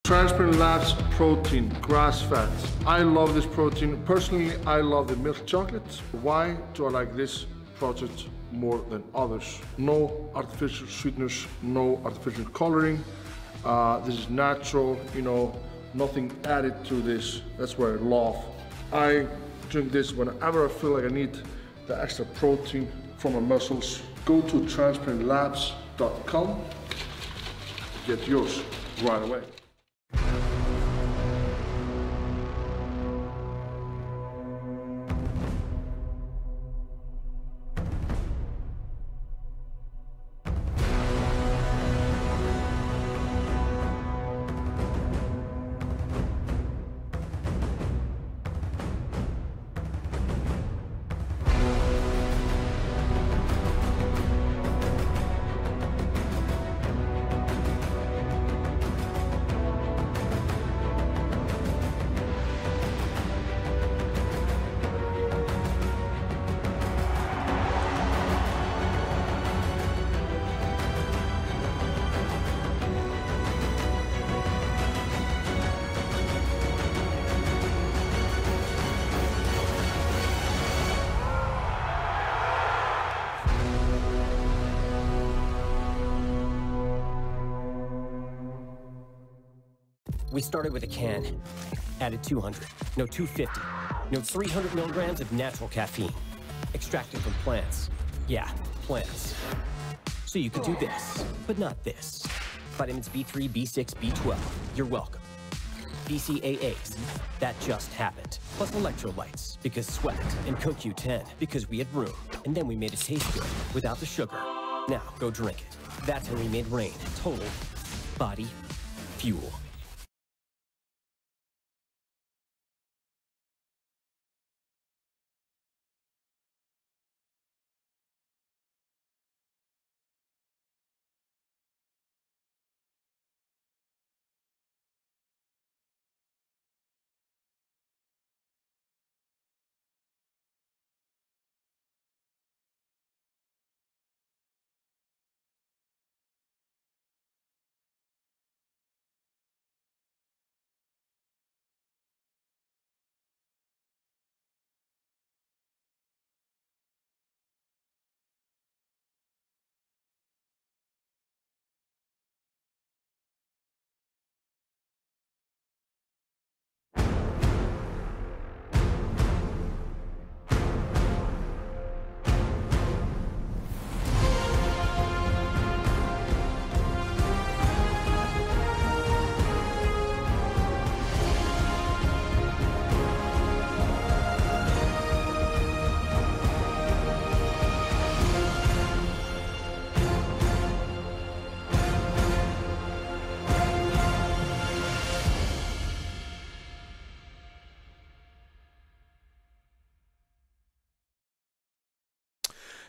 Transparent Labs protein, grass fat. I love this protein. Personally, I love the milk chocolate. Why do I like this product more than others? No artificial sweeteners, no artificial coloring. This is natural, nothing added to this. That's what I love. I drink this whenever I feel like I need the extra protein for my muscles. Go to transparentlabs.com. Get yours right away. We started with a can, added 200, no 250, no 300 milligrams of natural caffeine, extracted from plants. Yeah, plants. So you could do this, but not this. Vitamins B3, B6, B12, you're welcome. BCAAs, that just happened. Plus electrolytes, because sweat, and CoQ10, because we had room. And then we made it taste good, without the sugar. Now, go drink it. That's how we made Rain total body fuel.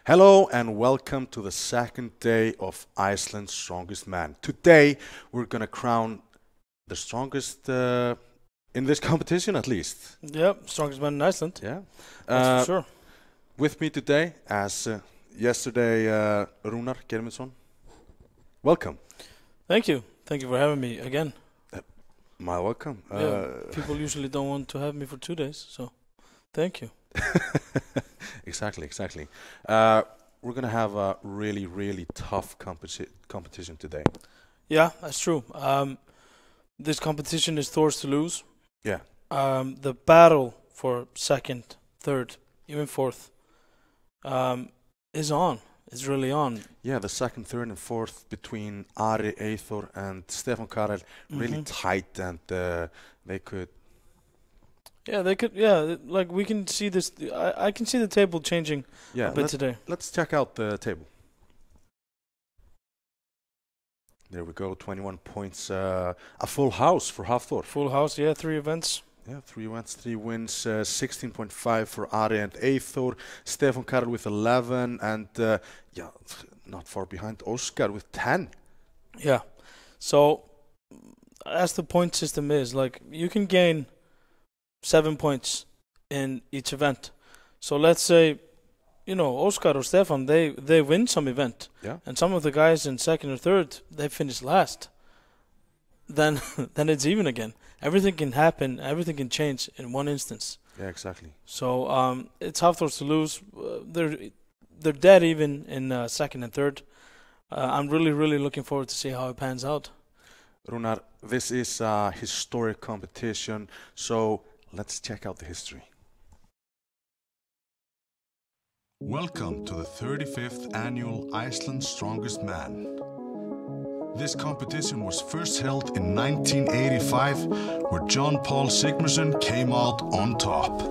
Hello and welcome to the second day of Iceland's Strongest Man. Today we're going to crown the strongest in this competition at least. Yep, strongest man in Iceland. Yeah. That's for sure. With me today, as yesterday, Rúnar Geirmundsson. Welcome. Thank you. Thank you for having me again. My welcome. People usually don't want to have me for 2 days, so thank you. Exactly. We're going to have a really, really tough competition today. Yeah, that's true. This competition is Thor's to lose. Yeah. The battle for second, third, even fourth is on. It's really on. Yeah, the second, third, and fourth between Ari, Eyþór, and Stefan Carl really tight, and they could. Yeah, they could. Yeah, like we can see this. I can see the table changing a bit today. Let's check out the table. There we go, 21 points. A full house for Hafþór. Full house, yeah, 3 events. Yeah, 3 events, 3 wins, 16.5 for Ari and Eyþór. Stefan Carl with 11, and not far behind, Óskar with 10. Yeah, so as the point system is, like, you can gain 7 points in each event. So let's say, Óskar or Stefan, they win some event. Yeah. And some of the guys in second or third, they finish last. then then it's even again. Everything can happen. Everything can change in one instance. Yeah, exactly. So it's Hafþór's to lose. They're dead even in second and third. I'm really looking forward to see how it pans out. Runar, this is a historic competition, so let's check out the history. Welcome to the 35th annual Iceland's Strongest Man. This competition was first held in 1985, where John Paul Sigmarsson came out on top.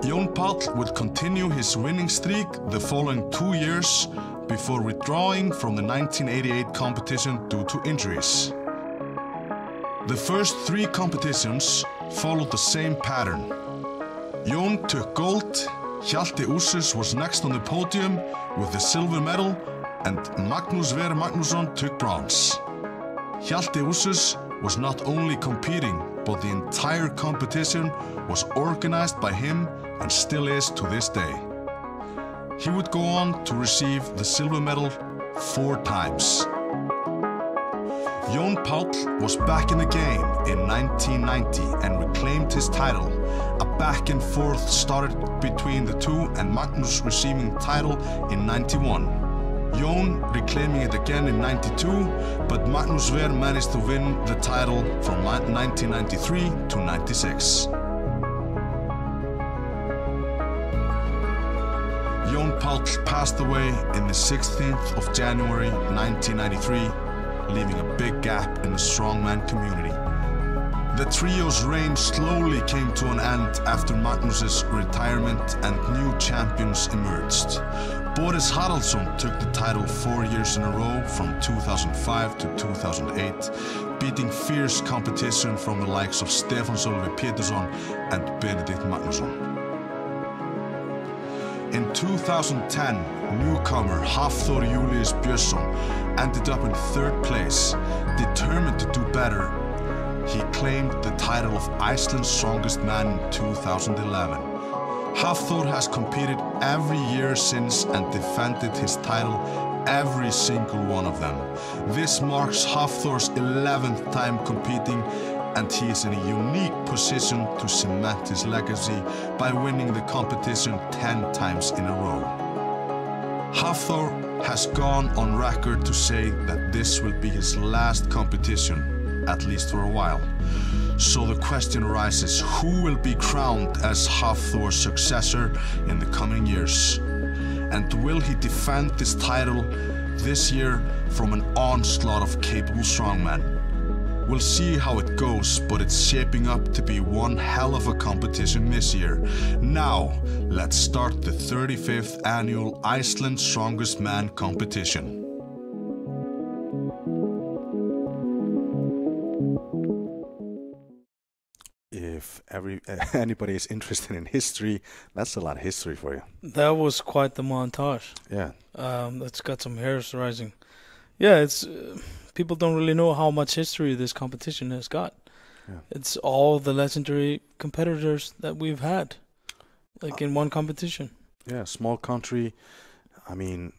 Jón Páll would continue his winning streak the following 2 years before withdrawing from the 1988 competition due to injuries. The first 3 competitions followed the same pattern. Jón took gold, Hjalti Úrsurs was next on the podium with the silver medal, and Magnús Sverrir Magnússon took bronze. Hjalti Úrsurs was not only competing, but the entire competition was organized by him and still is to this day. He would go on to receive the silver medal 4 times. Jón Páll was back in the game in 1990 and reclaimed his title. A back and forth started between the two, and Magnús receiving the title in 91. Jón reclaiming it again in 92, but Magnús Sverrir managed to win the title from 1993 to 96. Jón Páll passed away in the 16th of January 1993, leaving a big gap in the strongman community. The trio's reign slowly came to an end after Magnús's retirement and new champions emerged. Boris Haraldsson took the title 4 years in a row from 2005 to 2008, beating fierce competition from the likes of Stefán Pétursson and Benedikt Magnússon. In 2010, newcomer Hafþór Björnsson ended up in 3rd place. Determined to do better, he claimed the title of Iceland's Strongest Man in 2011. Hafþór has competed every year since and defended his title every single one of them. This marks Hafþór's 11th time competing, and he is in a unique position to cement his legacy by winning the competition 10 times in a row. Hafþór has gone on record to say that this will be his last competition, at least for a while. So the question arises, who will be crowned as Hafþór's successor in the coming years? And will he defend this title this year from an onslaught of capable strongmen? We'll see how it goes, but it's shaping up to be one hell of a competition this year. Now, let's start the 35th annual Iceland's Strongest Man competition. If anybody is interested in history, that's a lot of history for you. That was quite the montage. Yeah. That's got some hairs rising. Yeah, it's people don't really know how much history this competition has got. Yeah. It's all the legendary competitors that we've had, like in one competition. Yeah, small country. I mean,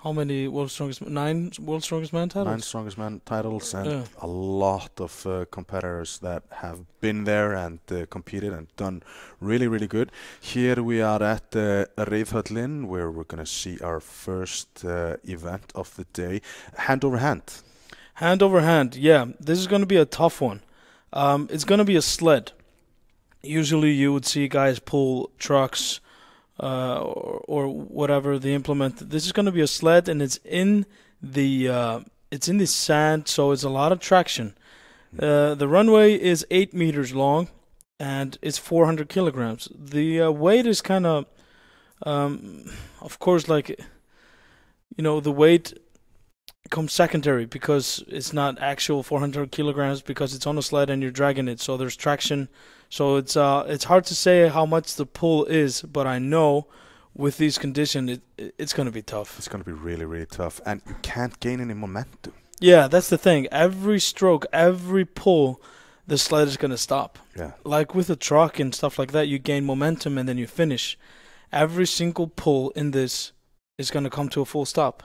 how many nine World's Strongest Man titles? 9 Strongest Man titles, and a lot of competitors that have been there and competed and done really, really good. Here we are at Reykjavík, where we're going to see our first event of the day. Hand over hand. Hand over hand, yeah. This is going to be a tough one. It's going to be a sled. Usually you would see guys pull trucks, or whatever they implement. This is going to be a sled, and it's in the sand, so it's a lot of traction. The runway is 8 meters long, and it's 400 kilograms. The weight is kind of course, like, the weight comes secondary because it's not actual 400 kilograms because it's on a sled and you're dragging it, so there's traction. So it's hard to say how much the pull is, but I know with these conditions it's going to be tough. It's going to be really, really tough, and you can't gain any momentum. Yeah, that's the thing. Every stroke, every pull, the sled is going to stop. Yeah. Like with a truck and stuff like that, you gain momentum and then you finish. Every single pull in this is going to come to a full stop.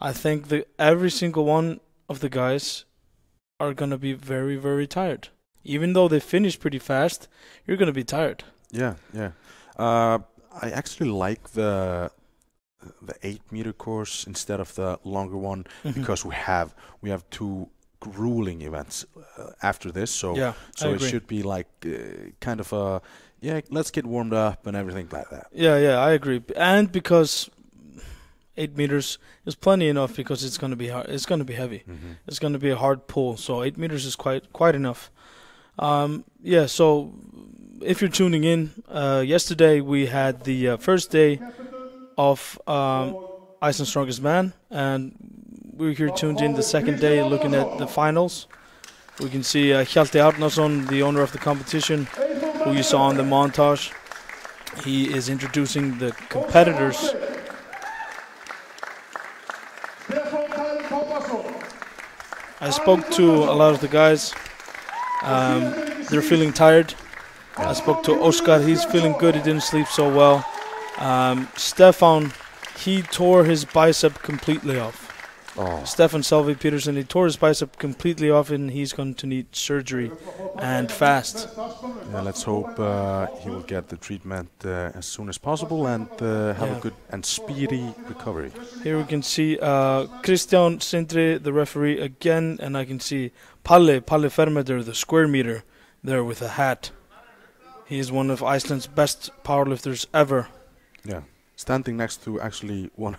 I think every single one of the guys are going to be very, very tired. Even though they finish pretty fast, you're going to be tired. Yeah. I actually like the 8-meter course instead of the longer one because we have 2 grueling events after this. So it should be like kind of a let's get warmed up and everything like that. Yeah, I agree. And because 8 meters is plenty enough because it's going to be hard. It's going to be heavy. It's going to be a hard pull. So 8 meters is quite enough. So if you're tuning in, yesterday we had the first day of Iceland's Strongest Man, and we're here tuned in the second day looking at the finals. We can see Hjalti Arnason, the owner of the competition, who you saw in the montage. He is introducing the competitors. I spoke to a lot of the guys. They're feeling tired. I spoke to Oscar. He's feeling good. He didn't sleep so well. Stefan, he tore his bicep completely off. Stefan Selvey Peterson, he tore his bicep completely off, and he's going to need surgery, and fast. Yeah, let's hope he will get the treatment as soon as possible and have a good and speedy recovery. Here we can see Kristján Sindri, the referee, again, and I can see Palle Fermeter, the square meter, there with a hat. He is one of Iceland's best powerlifters ever. Yeah. Standing next to actually one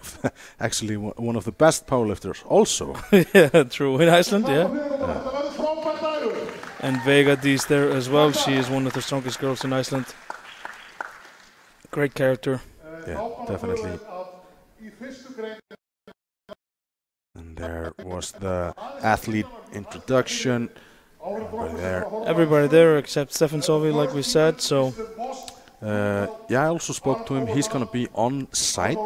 of the best powerlifters also. Yeah, true. In Iceland, yeah. And Vega D's there as well. She is one of the strongest girls in Iceland. Great character. Yeah, definitely. And there was the athlete introduction. Everybody there except Stefan Selvey, like we said. So. I also spoke to him. He's gonna be on site.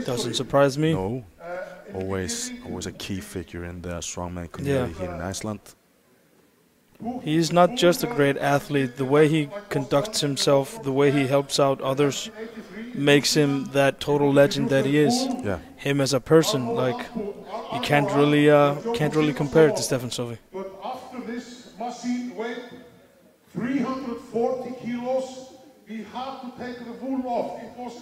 Doesn't surprise me. No, always a key figure in the strongman community here in Iceland. He's not just a great athlete. The way he conducts himself, the way he helps out others, makes him that total legend that he is. Yeah. Him as a person, like you can't really compare it to Stefan Selvey. But after this machine weight, 340 kilos. We had to take the wool off. It was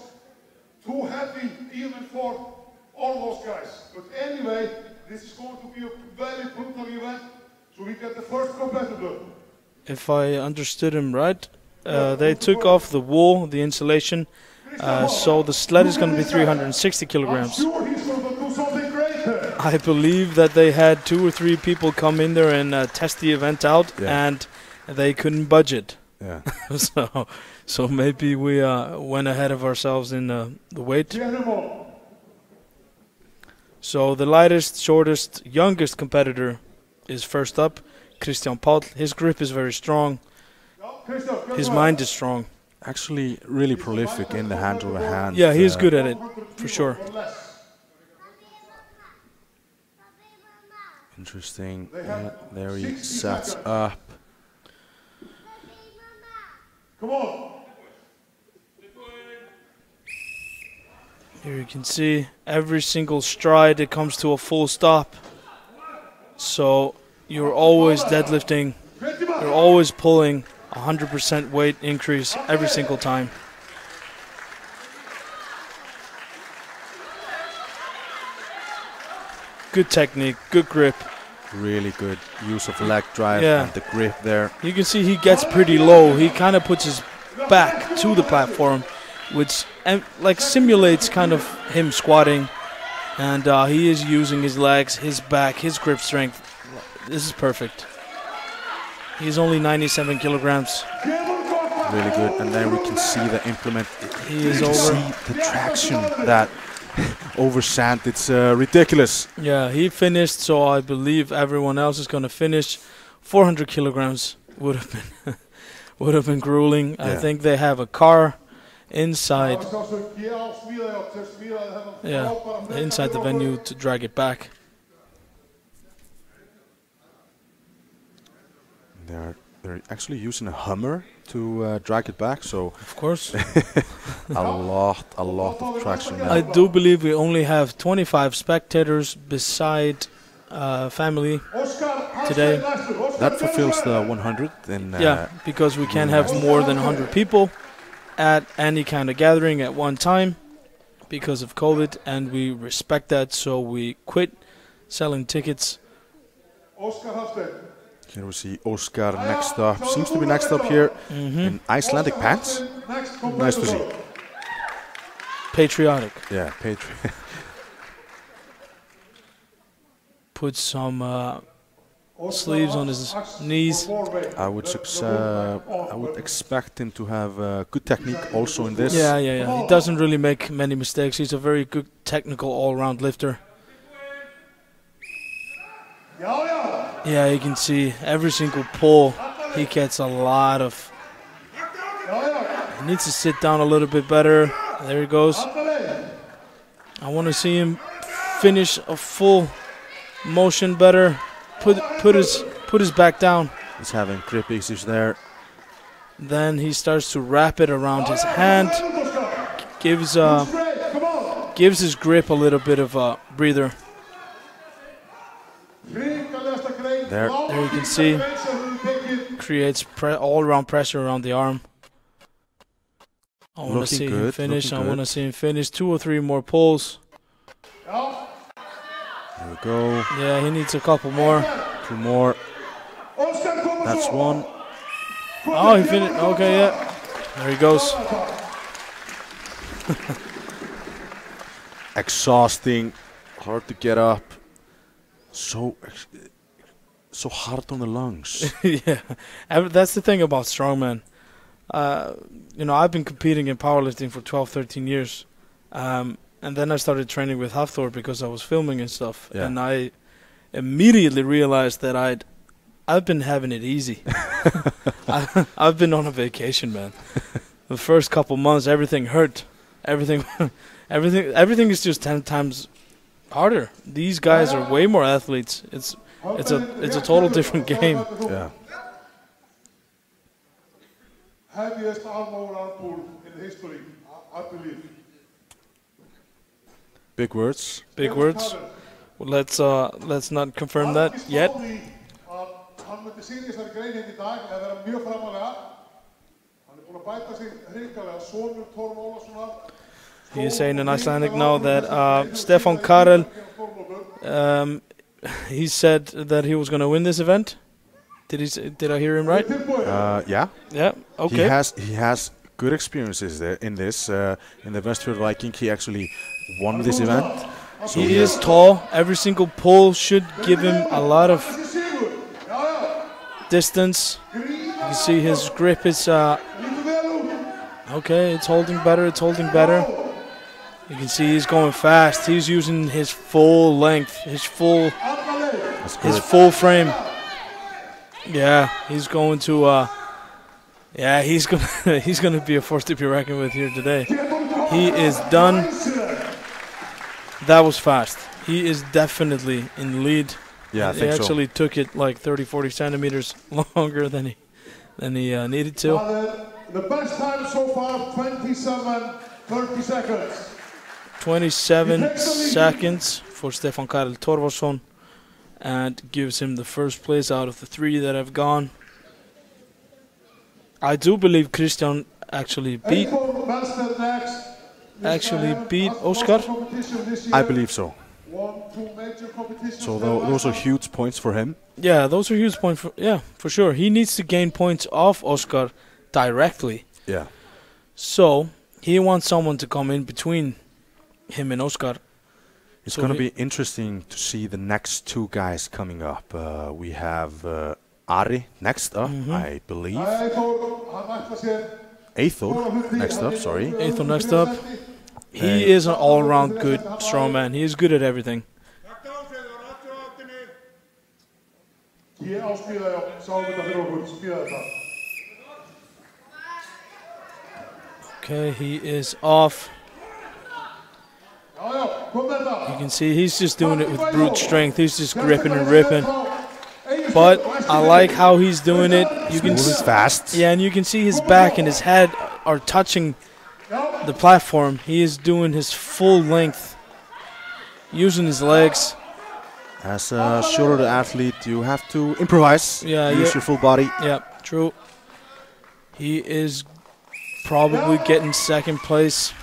too heavy even for all those guys. But anyway, this is going to be a very brutal event. So we get the first competitor. If I understood him right, they took off the wool, the insulation, so the sled is going to be 360 kilograms. I'm sure he's going to do something great there. I believe that they had 2 or 3 people come in there and test the event out, and they couldn't budget. Yeah. So maybe we went ahead of ourselves in the weight. So the lightest, shortest, youngest competitor is first up, Kristján Páll. His grip is very strong. His mind is strong. Actually, really prolific in the hand-over-hand. Yeah, he's good at it, for sure. Interesting. There he sets up. Come on. Here you can see every single stride it comes to a full stop. So you're always deadlifting, you're always pulling 100% weight increase every single time. Good technique, good grip. Really good use of leg drive and the grip there. You can see he gets pretty low. He kind of puts his back to the platform, which like simulates kind of him squatting. And he is using his legs, his back, his grip strength. This is perfect. He's only 97 kilograms. Really good. And then we can see the implement. He is over. See the traction that over sand. It's ridiculous. Yeah, he finished, so I believe everyone else is going to finish. 400 kilograms would have been grueling. Yeah. I think they have a car inside. Yeah, inside the venue to drag it back. They're actually using a Hummer to drag it back, so of course a lot of traction now. I do believe we only have 25 spectators beside family. today. That fulfills the 100. Yeah, because we can't have more than 100 people at any kind of gathering at one time because of COVID, and we respect that, so we quit selling tickets. Here we see Oscar next up. Seems to be next up here in Icelandic pants. Nice to see. Patriotic. Yeah, patriotic. Put some sleeves on his knees. I would expect him to have good technique also in this. Yeah. He doesn't really make many mistakes. He's a very good technical all-round lifter. Yeah, you can see every single pull he gets a lot of. He needs to sit down a little bit better. There he goes. I want to see him finish a full motion better. Put his back down. He's having grip issues there. Then he starts to wrap it around his hand. Gives his grip a little bit of a breather. There you can see. Creates all-around pressure around the arm. I want to see him finish. I want to see him finish 2 or 3 more pulls. There we go. Yeah, he needs a couple more. 2 more. That's 1. Oh, he finished. Okay, yeah. There he goes. Exhausting. Hard to get up. So hard on the lungs. Yeah. That's the thing about Strongman. I've been competing in powerlifting for 12, 13 years. And then I started training with Hafþór because I was filming and stuff. Yeah. And I immediately realized that I've been having it easy. I've been on a vacation, man. The first couple months, everything hurt. Everything is just 10 times harder. These guys are way more athletes. It's a total different game. Yeah. Heaviest arm pull in history, I believe. Big words. Big words. Well, let's not confirm that yet. He is saying in Icelandic now that Stefan Carl, he said that he was going to win this event. Did I hear him right? Yeah. Yeah. Okay. He has good experiences there in this. In the Westfjord Viking, he actually won this event. So he is tall. Every single pull should give him a lot of distance. You can see his grip is okay. It's holding better. You can see he's going fast. He's using his full length, his full frame. Yeah, he's going to. He's gonna be a force to be reckoned with here today. He is done. That was fast. He is definitely in the lead. Yeah, I think he actually took it like 30, 40 centimeters longer than he needed to. The best time so far, 30 seconds. 27 seconds for Stefan Carl Torvarsson, and gives him the first place out of the 3 that have gone. I do believe Christian actually beat Oscar. I believe so. So those are huge points for him. Yeah, those are huge points for sure. He needs to gain points off Oscar directly. Yeah. So he wants someone to come in between him and Oscar. It's going to be interesting to see the next 2 guys coming up. We have Ari next up, I believe. Hafþór next up, sorry. Hafþór next up. He is an all-round good strongman. He is good at everything. Okay, he is off. You can see he's just doing it with brute strength. He's just gripping and ripping. But I like how he's doing it. You can see fast. Yeah, and you can see his back and his head are touching the platform. He is doing his full length, using his legs. As a shorter athlete, you have to improvise. Yeah, use your full body. Yeah, true. He is probably getting second place,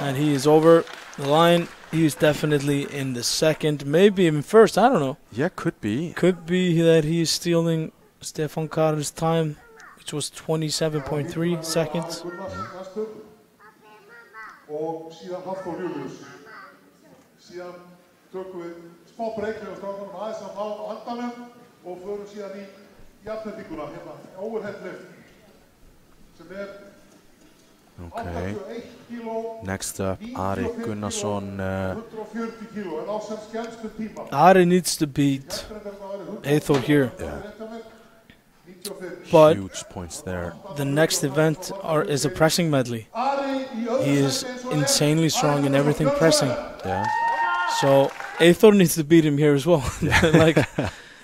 and he is over the line. He is definitely in the second, maybe even first. I don't know. Yeah, could be. Could be that he is stealing Stefan Carl's time, which was 27.3 seconds. Og síðan Hafþór Björnsson. Síðan tökum við smá breyki og strákunum aðeins að fá andanum og förum síðan í jafnhendinguna hérna, overhead lift, sem Okay. Next up, Ari Gunnarsson. 140 kíló, en á sem skemmstu tíma. Ari needs to beat Hafþór here. Yeah. 95. But Huge points there. the next event is a pressing medley. He is insanely strong in everything pressing. Yeah. So Hafþór needs to beat him here as well. Like,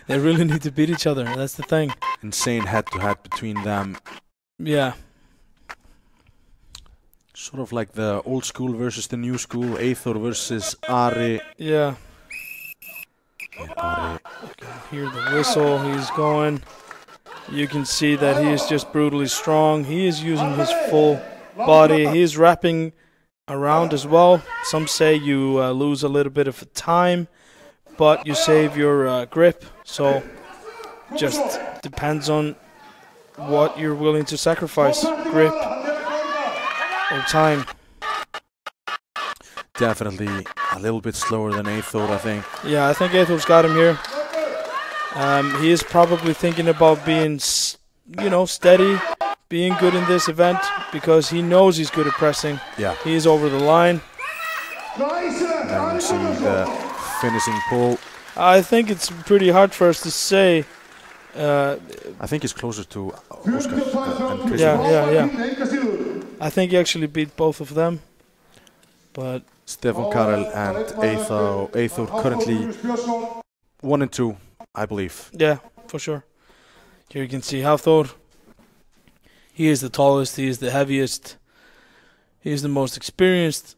they really need to beat each other. That's the thing. Insane head-to-head between them. Yeah. Sort of like the old school versus the new school. Hafþór versus Ari. Yeah. Ari. Hear the whistle. He's going. You can see that he is just brutally strong. He is using his full body. He is wrapping around as well. Some say you lose a little bit of time, but you save your grip. So just depends on what you're willing to sacrifice, grip or time. Definitely a little bit slower than Hafþór, I think. Yeah, I think Hafþór's got him here. He is probably thinking about being, steady, being good in this event, because he knows he's good at pressing. Yeah. He is over the line. Then you see the finishing pull. I think it's pretty hard for us to say. I think he's closer to Oscar and Chris. Yeah. I think he actually beat both of them. But Stefan Carl and Hafþór currently 1 and 2, I believe. yeah, for sure. Here you can see Hafþór. He is the tallest, he is the heaviest, he is the most experienced.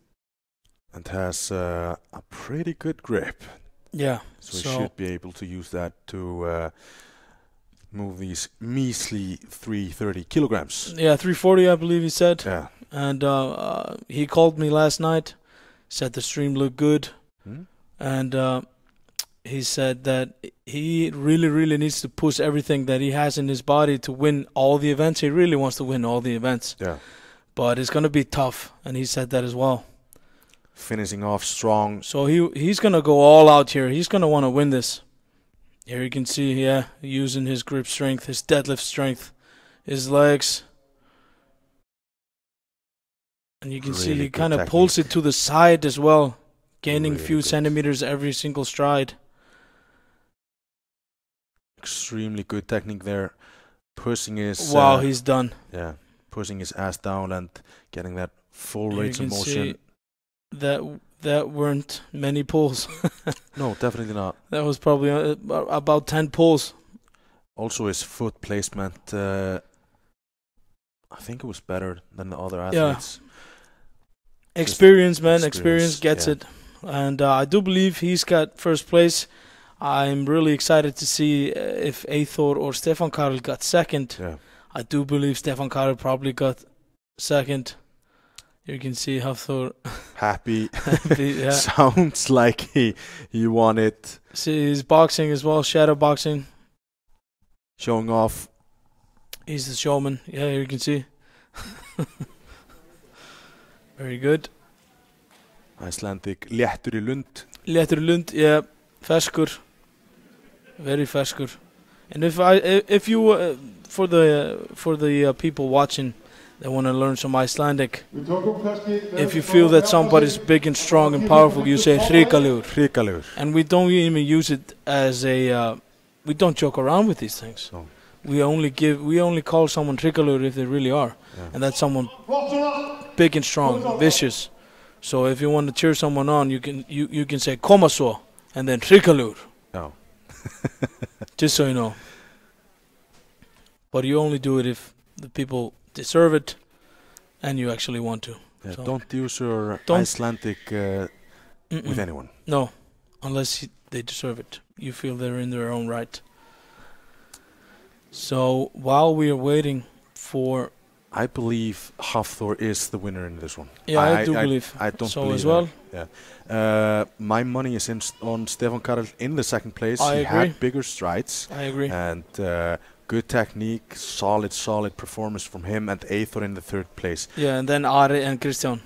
And has a pretty good grip. Yeah. So he should be able to use that to move these measly 330 kilograms. Yeah, 340 I believe he said. Yeah. And he called me last night, said the stream looked good. And he said that he really, really needs to push everything that he has in his body to win all the events. He really wants to win all the events. Yeah. But it's going to be tough, and he said that as well. Finishing off strong. So he's going to go all out here. He's going to want to win this. Here you can see, using his grip strength, his deadlift strength, his legs. And you can see Really he good kind of pulls it to the side as well, gaining a Really few good. centimeters every single stride. Extremely good technique there. Pushing his Wow, he's done. yeah, pushing his ass down and getting that full Here range you of can motion. see that weren't many pulls. No, definitely not. That was probably about 10 pulls. Also, his foot placement, I think it was better than the other Yeah. athletes. Experience, man. experience, Experience gets yeah. it. And I do believe he's got first place. I'm really excited to see if Hafþór or Stefan Carl got second. Yeah. I do believe Stefan Carl probably got second. You can see Hafþór Happy. yeah. Sounds like he won it. See, he's boxing as well, shadow boxing. Showing off. He's the showman. Yeah, here you can see. Very good. Icelandic léttur í lund. Léttur í lund, yeah, ferskur. Very ferskur. And if you for the people watching that want to learn some Icelandic, if you feel that somebody's big and strong and powerful, you say hrikalegur. Hrikalegur. And we don't even use it as a we don't joke around with these things. No. We only call someone hrikalegur if they really are. Yeah. And that's someone big and strong, vicious. So if you want to cheer someone on, you can say koma svo and then hrikalegur. No. Just so you know. But you only do it if the people deserve it and you actually want to. Yeah, So don't use your Don't- Icelandic with anyone. No. unless they deserve it. You feel they're in their own right. So while we are waiting for, I believe Hafþór is the winner in this one. yeah, I do believe I don't so believe as well. that. Yeah. My money is on Stefan Carl in the second place. I He agree. had bigger strides I agree. and good technique, solid performance from him, and Hafþór in the third place. Yeah, and then Ari and Kristján.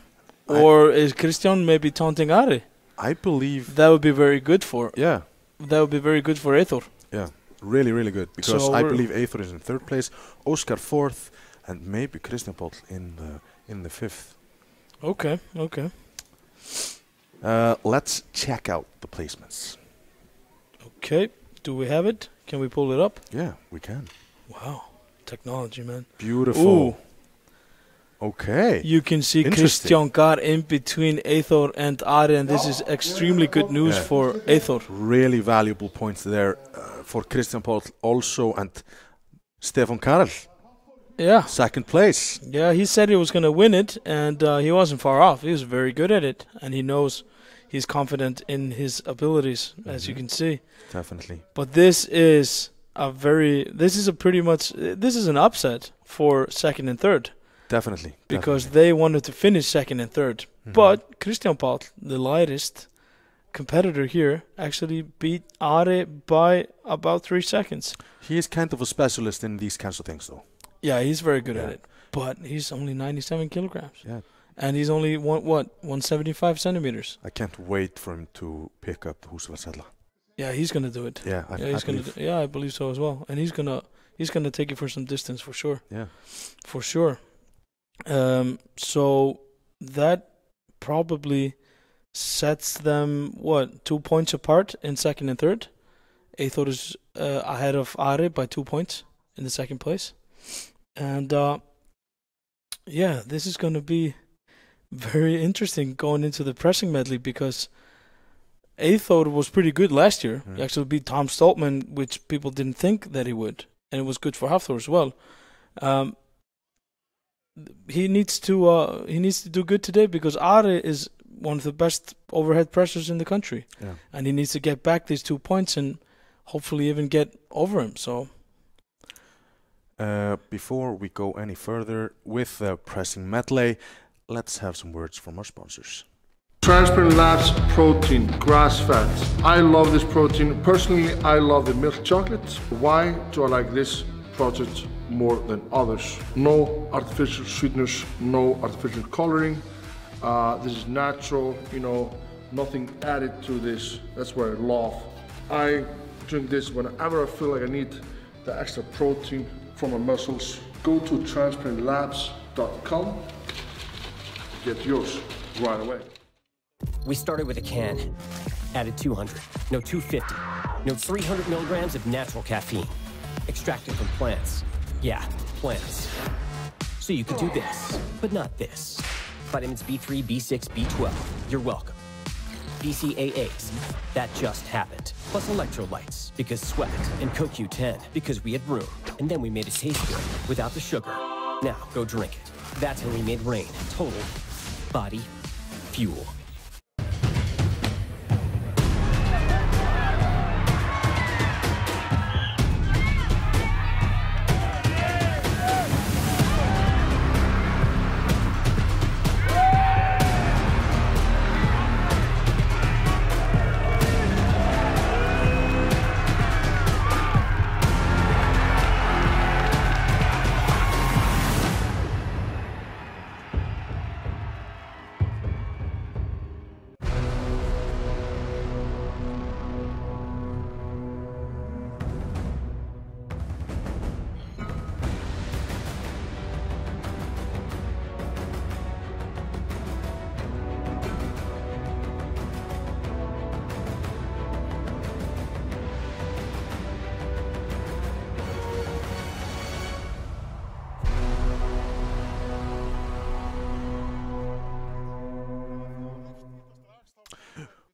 Or is Kristján maybe taunting Ari? I believe. That would be very good for. Yeah. That would be very good for Hafþór. Yeah. Really good, because So I believe Hafþór is in third place, Óskar fourth, and maybe Kristján Páll in the fifth. Okay. Let's check out the placements. Okay. Do we have it? Can we pull it up? Yeah, we can. Wow. Technology, man. Beautiful. Ooh. Okay. You can see Interesting. Kristján got in between Hafþór and Ari, and this is extremely good news Yeah. for Hafþór. Really valuable points there for Kristján Páll also, and Stefan Carl, Yeah. second place. Yeah, he said he was going to win it, and he wasn't far off. He was very good at it, and he knows he's confident in his abilities, as you can see. Definitely. But this is an upset for second and third, Definitely. because they wanted to finish second and third. But Kristján Páll, the lightest competitor here, actually beat Ari by about 3 seconds. He is kind of a specialist in these kinds of things, though. Yeah, he's very good at Yeah. it. But he's only 97 kilograms. Yeah. And he's only, 175 centimeters. I can't wait for him to pick up Húsafells. Yeah, he's going to do it. Yeah, I believe. I believe so as well. And he's gonna take it for some distance for sure. Yeah. For sure. So that probably sets them 2 points apart in second and third. Hafþór is ahead of Ari by 2 points in the second place. And this is going to be very interesting going into the pressing medley, because Hafþór was pretty good last year. He actually beat Tom Stoltman, which people didn't think that he would, and it was good for Hafþór as well. He needs to do good today, because Ari is one of the best overhead pressers in the country, and he needs to get back these 2 points and hopefully even get over him. So before we go any further with the pressing medley, let's have some words from our sponsors. Transparent Labs protein, grass fat. I love this protein. Personally, I love the milk chocolate. Why do I like this product more than others? No artificial sweeteners, no artificial coloring. This is natural, nothing added to this. That's what I love. I drink this whenever I feel like I need the extra protein from my muscles. Go to transparentlabs.com. Get yours right away. We started with a can, added 200, no 250, no 300 milligrams of natural caffeine, extracted from plants. Yeah, plants. So you could do this, but not this. Vitamins B3, B6, B12, you're welcome. BCAAs, that just happened. Plus electrolytes, because sweat, and CoQ10, because we had room. And then we made it taste good, without the sugar. Now, go drink it. That's how we made Rain total body fuel.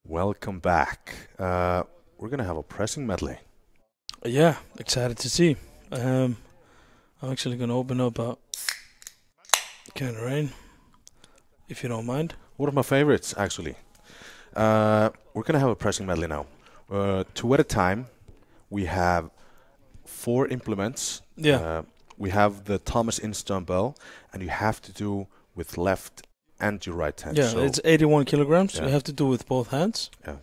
Welcome back. We're gonna have a pressing medley. Yeah, excited to see. I'm actually going to open up a can of Rain, if you don't mind. One of my favorites, actually. We're going to have a pressing medley now. 2 at a time. We have 4 implements. Yeah. We have the Thomas Ince dumbbell, and you have to do with left and your right hand. Yeah, so it's 81 kilograms. Yeah. You have to do with both hands. Yeah.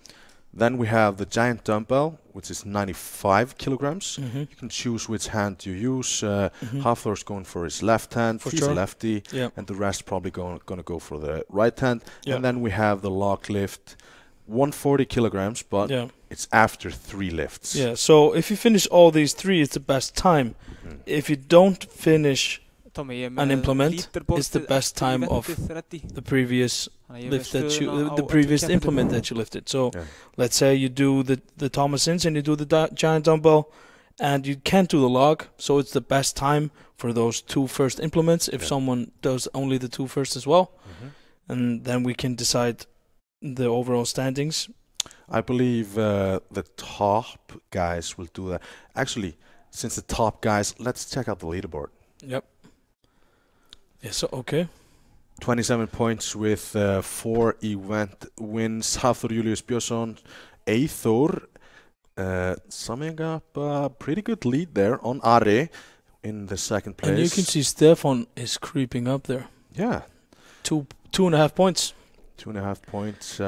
Then we have the giant dumbbell, which is 95 kilograms. Mm-hmm. You can choose which hand you use. Hafþór's going for his left hand. He's a lefty. Yeah. And the rest probably going to go for the right hand. Yeah. And then we have the log lift, 140 kilograms, but it's after 3 lifts. Yeah, so if you finish all these 3, it's the best time. If you don't finish an implement, it's the best time of the previous lift that the previous implement that you lifted. So let's say you do the Thomas Ince and you do the giant dumbbell, and you can't do the log, so it's the best time for those 2 first implements if someone does only the 2 first as well. And then we can decide the overall standings. I believe the top guys will do that. Actually, since the top guys, let's check out the leaderboard. Yep. Yeah, so, okay. 27 points with 4 event wins. Hafþór Björnsson, Eyþór, summing up a pretty good lead there on Ari in the second place. And you can see Stefan is creeping up there. Yeah. 2.5 points. 2.5 points.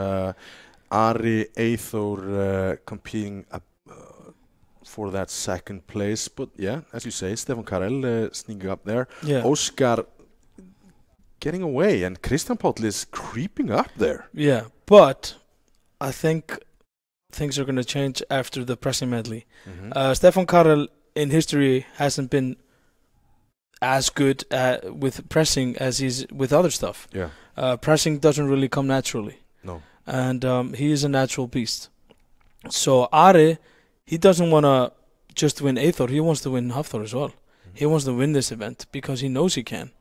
Ari, Eyþór competing for that second place. But yeah, as you say, Stefan Carl sneaking up there. Yeah. Óskar getting away, and Kristján Páll is creeping up there. Yeah, but I think things are going to change after the pressing medley. Stefan Carl in history hasn't been as good with pressing as he's with other stuff. Yeah. Pressing doesn't really come naturally. No. And he is a natural beast. So Ari, he doesn't want to just win Eyþór, he wants to win Hafþór as well. He wants to win this event because he knows he can.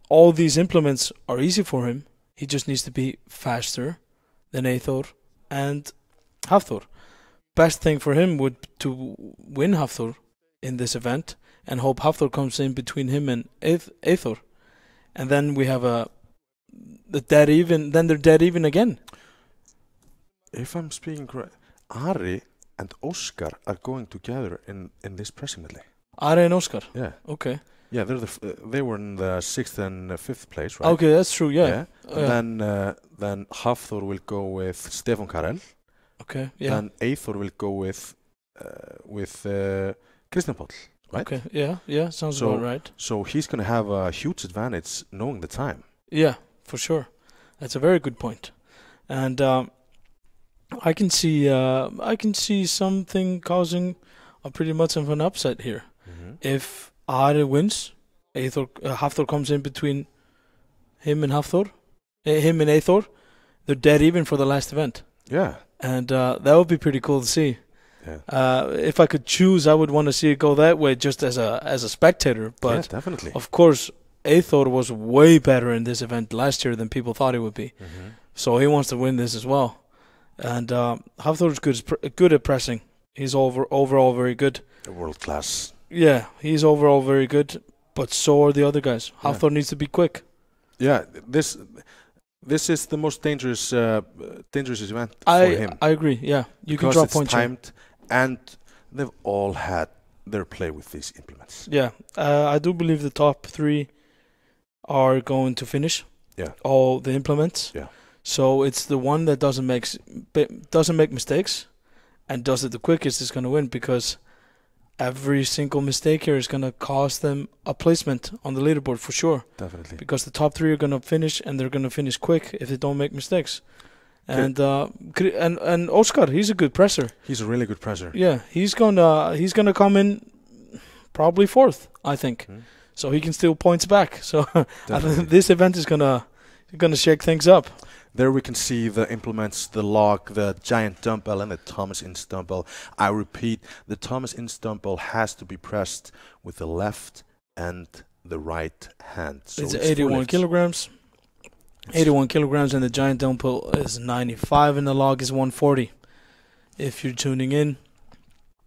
All these implements are easy for him. He just needs to be faster than Eyþór and Hafþór. Best thing for him would to win Hafþór in this event and hope Hafþór comes in between him and Eyþór. And then we have the dead even. Then they're dead even again. If I'm speaking correct, Ari and Óskar are going together in this pressing medley. Ari and Óskar? Yeah. Okay. Yeah, they were in the 6th and 5th place, right? Okay, that's true, yeah. And then Hafþór will go with Stefan Carl. Okay, yeah. Then Eyþór will go with Kristján Páll, right? Okay, yeah, sounds about right. So he's going to have a huge advantage knowing the time. Yeah, for sure. That's a very good point. And I can see something causing a pretty much of an upset here. If Ari wins, Hafþór comes in between him and Eyþór. They're dead even for the last event. Yeah. And that would be pretty cool to see. Yeah. If I could choose, I would want to see it go that way just as a spectator. But yeah, definitely. Of course, Eyþór was way better in this event last year than people thought he would be. So he wants to win this as well. And Hafþór is good at pressing. He's overall very good. World class. Yeah, he's overall very good, but so are the other guys. Hafþór needs to be quick. Yeah, this is the most dangerous event for him. I agree. Yeah, you because can drop it's points. Timed, and they've all had their play with these implements. Yeah, I do believe the top 3 are going to finish. Yeah, all the implements. Yeah. So it's the one that doesn't make mistakes and does it the quickest is going to win, because every single mistake here is going to cost them a placement on the leaderboard for sure. Definitely. Because the top 3 are going to finish, and they're going to finish quick if they don't make mistakes. And Óskar, he's a good presser. He's a really good presser. Yeah, he's gonna come in probably 4th, I think. So he can steal points back. So I think this event is gonna shake things up. There we can see the implements, the log, the giant dumbbell, and the Thomas Ince dumbbell. I repeat, the Thomas Ince dumbbell has to be pressed with the left and the right hand. So it's 81 kilograms. 81 kilograms, and the giant dumbbell is 95, and the log is 140. If you're tuning in,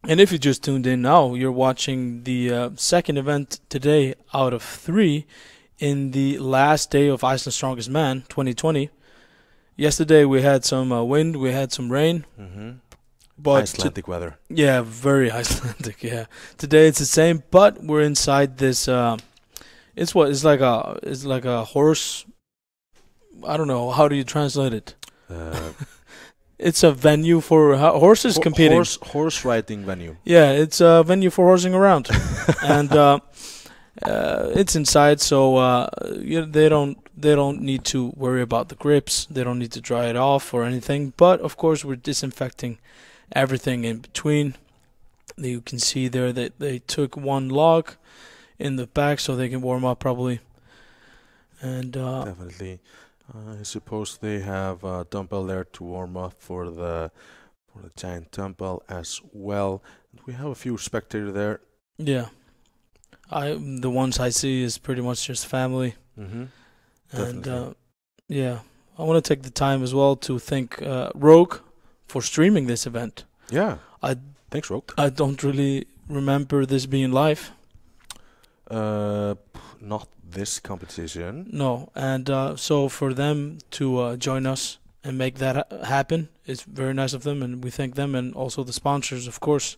and if you just tuned in now, you're watching the second event today out of 3 in the last day of Iceland's Strongest Man 2020. Yesterday we had some wind, we had some rain. But Icelandic weather. Yeah, very Icelandic. Yeah. Today it's the same, but we're inside this. It's like a horse. I don't know, how do you translate it? It's a venue for horses competing. Horse riding venue. Yeah, it's a venue for horsing around, and it's inside, so they don't need to worry about the grips. They don't need to dry it off or anything. But of course, we're disinfecting everything in between. You can see there that they took one log in the back so they can warm up probably. And definitely. I suppose they have a dumbbell there to warm up for the giant dumbbell as well. We have a few spectators there. Yeah, the ones I see is pretty much just family. And yeah, I want to take the time as well to thank Rogue for streaming this event. Yeah, thanks, Rogue. I don't really remember this being live. Not this competition. No, and so for them to join us and make that happen, it's very nice of them, and we thank them, and also the sponsors, of course.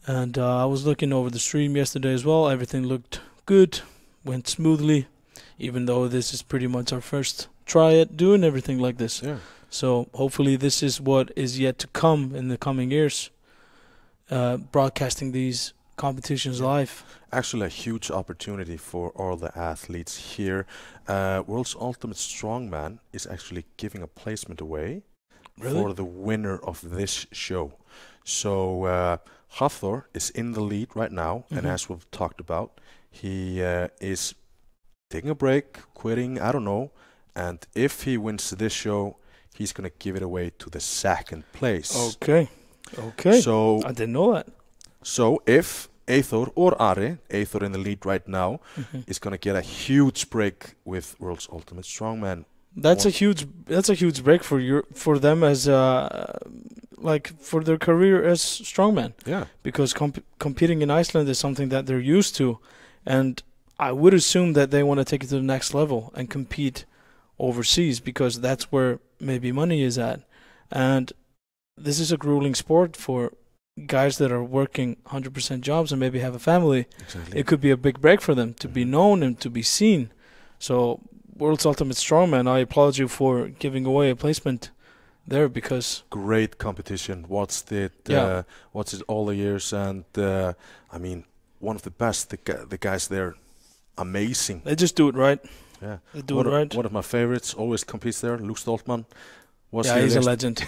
And I was looking over the stream yesterday as well. Everything looked good, went smoothly, even though this is pretty much our first try at doing everything like this. Yeah. So hopefully this is what is yet to come in the coming years, broadcasting these competitions live. Actually, a huge opportunity for all the athletes here. World's Ultimate Strongman is actually giving a placement away for the winner of this show. So Hafþór is in the lead right now, and as we've talked about, he is taking a break, quitting, I don't know, and if he wins this show, he's going to give it away to the second place. Okay. So I didn't know that. So if Eyþór or Ari, Eyþór in the lead right now, is going to get a huge break with World's Ultimate Strongman. That's a huge break for them as for their career as strongman. Yeah. Because competing in Iceland is something that they're used to, and I would assume that they want to take it to the next level and compete overseas, because that's where maybe money is at. And this is a grueling sport for guys that are working 100% jobs and maybe have a family. Exactly. It could be a big break for them to be known and to be seen. So World's Ultimate Strongman, I applaud you for giving away a placement there, because great competition. Watched it all the years, and I mean, one of the best. The guys there, amazing. They just do it right. Yeah, they do it right. One of my favorites always competes there. Luke Stoltman. He's a legend.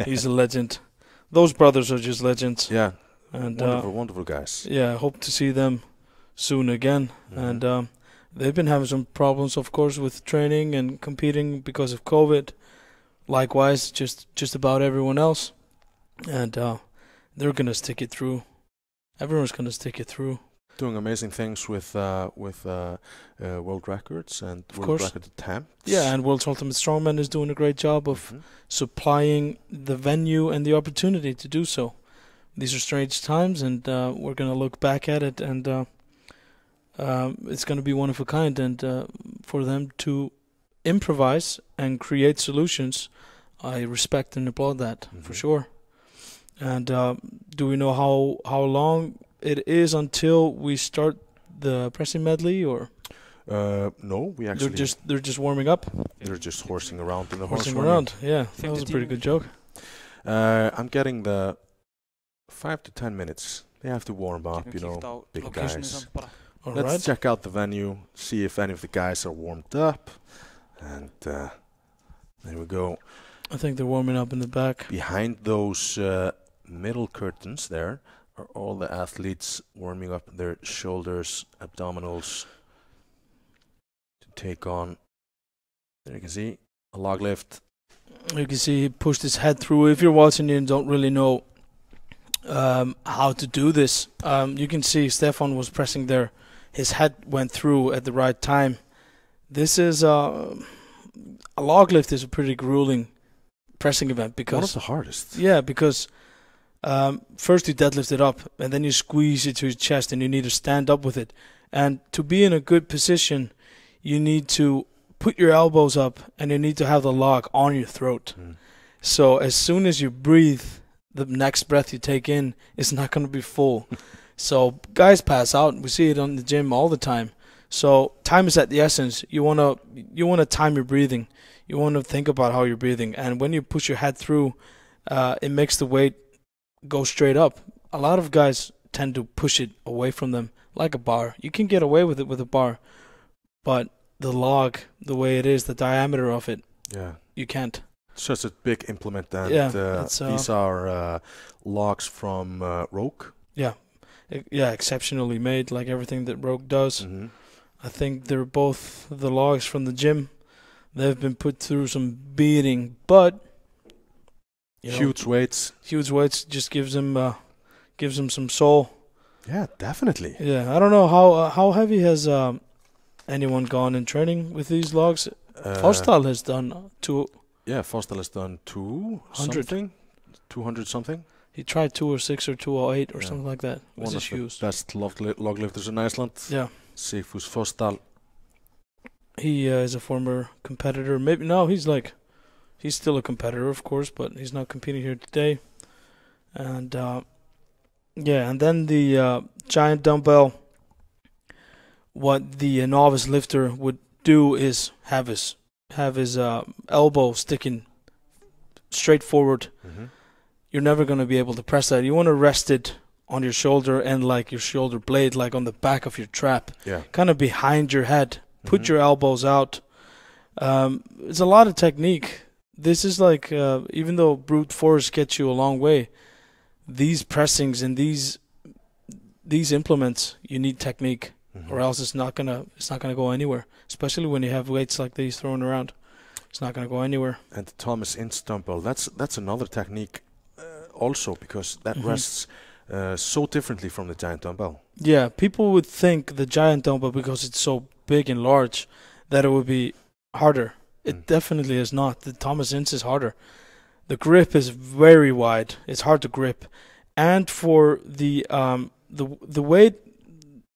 He's a legend. Those brothers are just legends. Yeah, and wonderful guys. Yeah, I hope to see them soon again. And they've been having some problems, of course, with training and competing because of COVID. Likewise, just about everyone else. And they're gonna stick it through. Everyone's gonna stick it through. Doing amazing things with world records and world record attempts. Yeah, and World's Ultimate Strongman is doing a great job of supplying the venue and the opportunity to do so. These are strange times, and we're going to look back at it, and it's going to be one of a kind. And for them to improvise and create solutions, I respect and applaud that for sure. And do we know how long it is until we start the pressing medley, or no? We actually they're just warming up. They're just horsing around in the horsing around. Yeah, that was a pretty good joke. I'm getting the 5 to 10 minutes. They have to warm up, big guys. Let's check out the venue, see if any of the guys are warmed up, and there we go. I think they're warming up in the back. Behind those middle curtains there are all the athletes warming up their shoulders, abdominals to take on. There you can see a log lift. You can see he pushed his head through. If you're watching and don't really know how to do this, you can see Stefan was pressing there. His head went through at the right time. This is a log lift is a pretty grueling pressing event, because one of the hardest. Yeah, because first you deadlift it up, and then you squeeze it to your chest, and you need to stand up with it. And to be in a good position, you need to put your elbows up and you need to have the log on your throat. So as soon as you breathe, the next breath you take in is not going to be full. So guys pass out. We see it on the gym all the time. So time is at the essence. You wanna time your breathing. You want to think about how you're breathing. And when you push your head through, it makes the weight go straight up. A lot of guys tend to push it away from them like a bar. You can get away with it with a bar, but the log, the way it is, the diameter of it, you can't. It's just a big implement, and these are logs from Rogue. Yeah, exceptionally made, like everything that Rogue does. I think they're both the logs from the gym. They've been put through some beating, but huge weights just gives them some soul. Yeah, definitely. Yeah, I don't know how heavy has anyone gone in training with these logs. Fostal has done 2. Yeah, Fostal has done 200 something. He tried 206 or 208 or something like that. One of the best log lifters in Iceland. Yeah. Sigfús Fostal. He is a former competitor. Maybe no, he's still a competitor, of course, but he's not competing here today. And and then the giant dumbbell. What the novice lifter would do is have his elbow sticking straight forward. You're never going to be able to press that. You want to rest it on your shoulder and like your shoulder blade, like on the back of your trap, kind of behind your head. Put your elbows out. It's a lot of technique. This is like, even though brute force gets you a long way, these pressings and these implements, you need technique, or else it's not gonna go anywhere. Especially when you have weights like these thrown around, it's not gonna go anywhere. And the Thomas Ince dumbbell, that's another technique, also, because that rests so differently from the giant dumbbell. Yeah, people would think the giant dumbbell, because it's so big and large, that it would be harder. It definitely is not. The Thomas Ince is harder. The grip is very wide. It's hard to grip, and for the weight,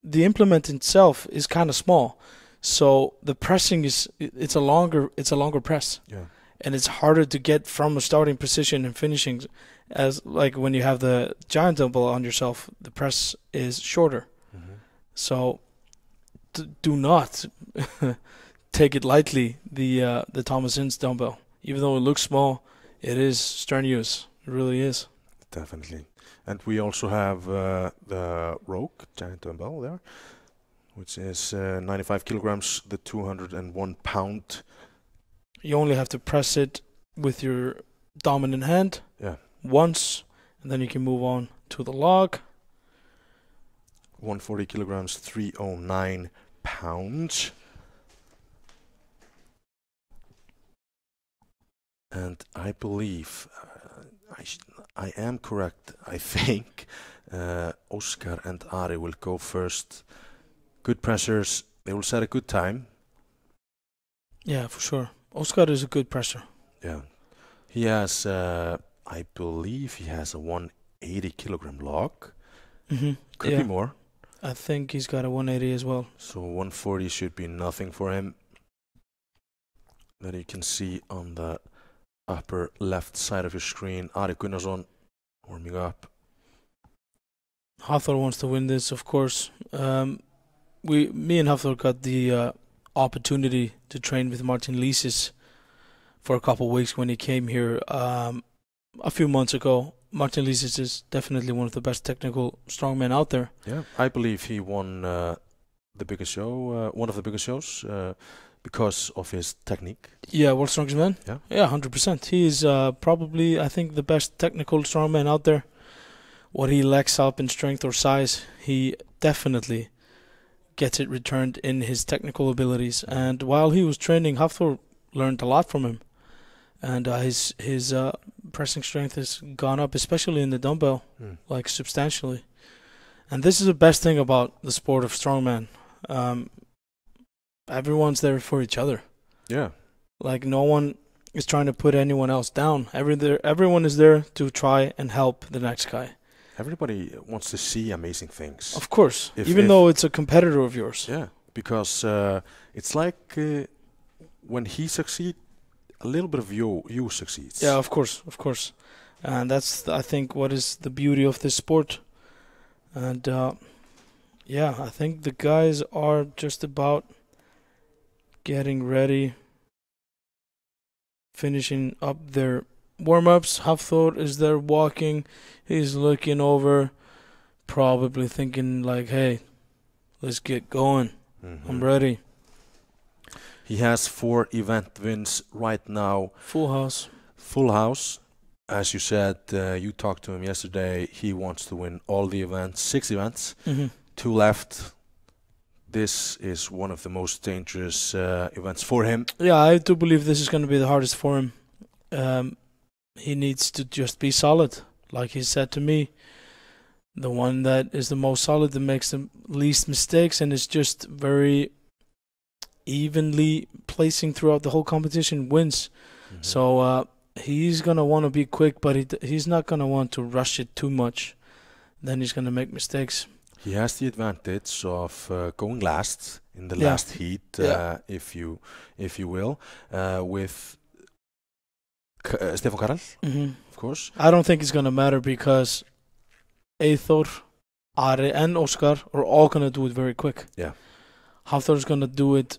the implement itself is kind of small, so the pressing it's a longer press. Yeah, and it's harder to get from a starting position and finishing, as like when you have the giant dumbbell on yourself, the press is shorter. So do not take it lightly, the Thomas Ince dumbbell. Even though it looks small, it is strenuous. It really is. Definitely. And we also have the Rogue giant dumbbell there, which is 95 kilograms, the 201 pound. You only have to press it with your dominant hand once, and then you can move on to the log. 140 kilograms, 309 pounds. And I believe, I am correct, I think, Oscar and Ari will go first. Good pressers, they will set a good time. Yeah, for sure. Oscar is a good presser. Yeah. He has, I believe he has a 180 kilogram log. Could be more. I think he's got a 180 as well. So 140 should be nothing for him. That you can see on the upper left side of your screen. Ari Gunnarsson warming up. Hafþór wants to win this, of course. Me and Hafþór got the opportunity to train with Martin Lisis for a couple of weeks when he came here a few months ago. Martin Lisis is definitely one of the best technical strongmen out there. Yeah, I believe he won the biggest show, one of the biggest shows, because of his technique. Yeah, World Strongest Man? Yeah, 100%. He is probably, I think, the best technical strongman out there. What he lacks up in strength or size, he definitely gets it returned in his technical abilities. And while he was training, Hafþór learned a lot from him. And his pressing strength has gone up, especially in the dumbbell, like substantially. And this is the best thing about the sport of strongman. Everyone's there for each other. Yeah. Like no one is trying to put anyone else down. Everyone is there to try and help the next guy. Everybody wants to see amazing things. Of course, even though it's a competitor of yours. Yeah, because it's like when he succeeds, a little bit of you succeeds. Yeah, of course. And that's, I think, what is the beauty of this sport. And yeah, I think the guys are just about getting ready, finishing up their warm-ups. Hafþór is there walking. He's looking over, probably thinking like, hey, let's get going. I'm ready. He has 4 event wins right now. Full house. Full house. As you said, you talked to him yesterday. He wants to win all the events, 6 events, 2 left. This is one of the most dangerous events for him. Yeah, I do believe this is going to be the hardest for him. He needs to just be solid. Like he said to me, the one that is the most solid, that makes the least mistakes, and is just very evenly placing throughout the whole competition wins. So he's going to want to be quick, but he's not going to want to rush it too much. Then he's going to make mistakes. He has the advantage of going last in the last heat, if you will, with Stefan Carl, of course. I don't think it's going to matter because Eyþór, Ari, and Oscar are all going to do it very quick. Yeah. Hafþór's going to do it.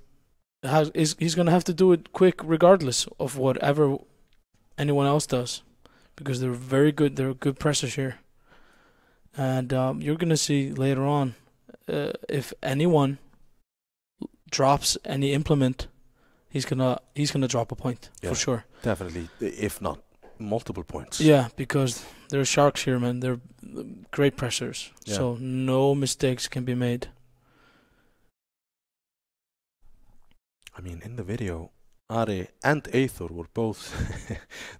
He's going to have to do it quick regardless of whatever anyone else does, because they're very good. They're good pressers here. And you're going to see later on, if anyone drops any implement, he's gonna drop a point for sure. Definitely, if not multiple points. Yeah, because they're sharks here, man. They're great pressers, so no mistakes can be made. I mean, in the video, Ari and Eyþór were both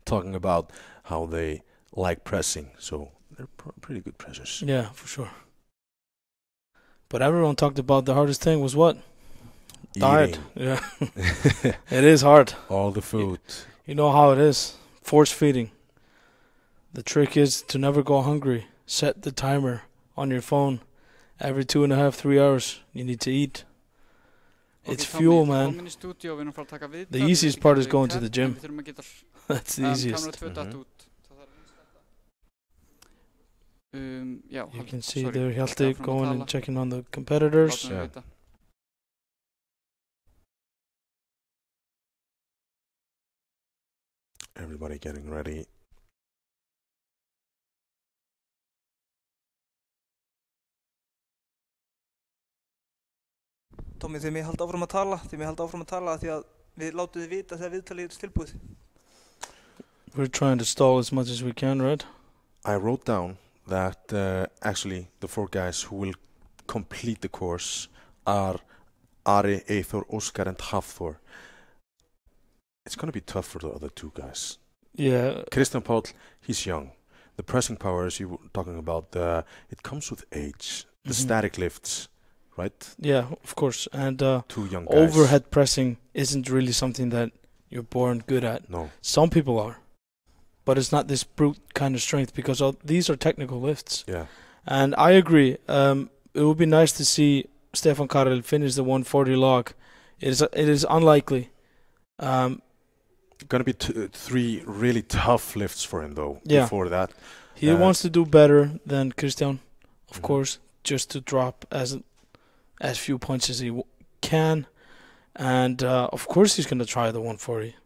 talking about how they like pressing, so they're pretty good pressers. Yeah, for sure. But everyone talked about the hardest thing was what? Diet. Yeah. It is hard. All the food. You know how it is. Force feeding. The trick is to never go hungry. Set the timer on your phone. Every 2.5, 3 hours you need to eat. It's fuel, man. The easiest part is going to the gym. That's the easiest. You can see there Hjalti going and checking on the competitors. Yeah. Everybody getting ready. Tommi, þið mig halda áfram að tala, því að við látum þið vita þegar viðtalið er tilbúið. We're trying to stall as much as we can, right? I wrote down that actually the 4 guys who will complete the course are Ari, Eyþór, Oscar, and Hafþór. It's going to be tough for the other 2 guys. Yeah. Kristján Páll, he's young. The pressing power, as you were talking about, it comes with age. The static lifts, right? Yeah, of course. And 2 young guys. Overhead pressing isn't really something that you're born good at. No. Some people are. But it's not this brute kind of strength, because these are technical lifts. Yeah. And I agree. It would be nice to see Stefan Carl finish the 140 log. It is unlikely. Going to be 3 really tough lifts for him, though, before that. He wants to do better than Kristján, of course, just to drop as few points as he can. And, of course, he's going to try the 140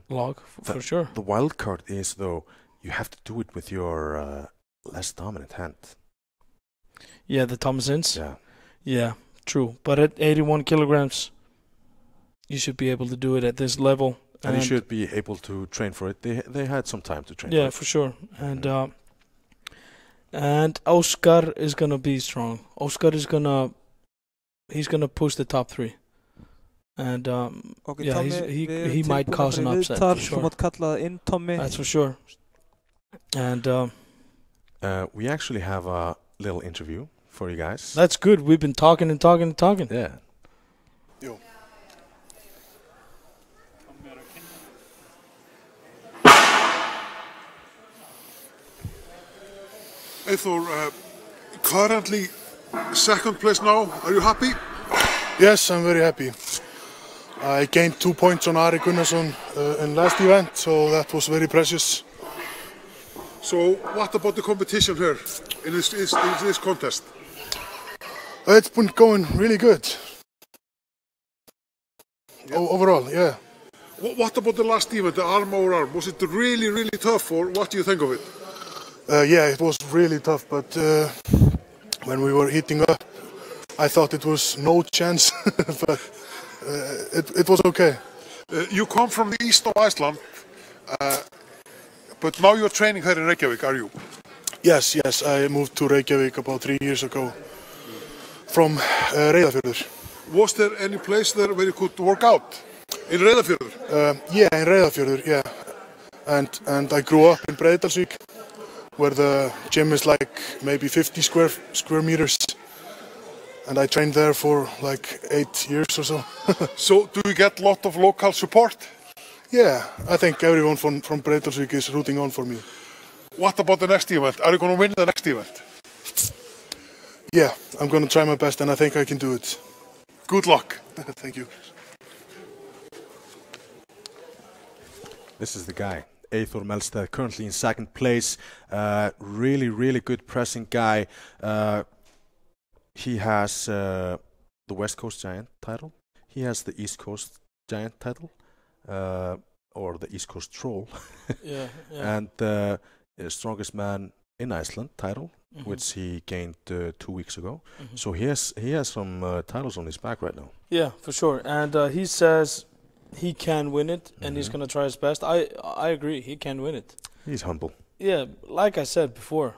log, for sure. The wild card is, though, you have to do it with your less dominant hand. Yeah, the Thomasins. Yeah. Yeah, true. But at 81 kilograms, you should be able to do it at this level. And you should be able to train for it. They had some time to train for it. Yeah, for sure. And Oscar is going to be strong. Oscar is going to push the top 3. And yeah, he might cause an upset, for sure. That's for sure. And we actually have a little interview for you guys. That's good. We've been talking and talking and talking. Yeah. Yo. Eyþór, currently 2nd place now. Are you happy? Yes, I'm very happy. I gained 2 points on Ari Gunnarsson in last event, so that was very precious. So what about the competition here in this contest? It's been going really good. Overall, yeah. What about the last event, the arm over arm? Was it really, really tough, or what do you think of it? Yeah, it was really tough, but when we were heating up, I thought it was no chance, but it was okay. You come from the east of Iceland, but now you're training here in Reykjavík, are you? Yes, I moved to Reykjavík about 3 years ago from Reyðarfjörður. Was there any place there where you could work out? In Reyðarfjörður? Yeah, in Reyðarfjörður, yeah. And I grew up in Breiðdalsvík, where the gym is like maybe 50 square meters. And I trained there for like 8 years or so. So do you get a lot of local support? Yeah, I think everyone from Breiðdalsvík is rooting on for me. What about the next event? Are you going to win the next event? Yeah, I'm going to try my best and I think I can do it. Good luck. Thank you. This is the guy, Hafþór Björnsson, currently in second place. Really, really good pressing guy. He has the West Coast Giant title. He has the East Coast Giant title, or the East Coast Troll. Yeah. And Strongest Man in Iceland title, which he gained 2 weeks ago. So he has some titles on his back right now. Yeah, for sure. And he says he can win it, and he's gonna try his best. I agree. He can win it. He's humble. Yeah, like I said before,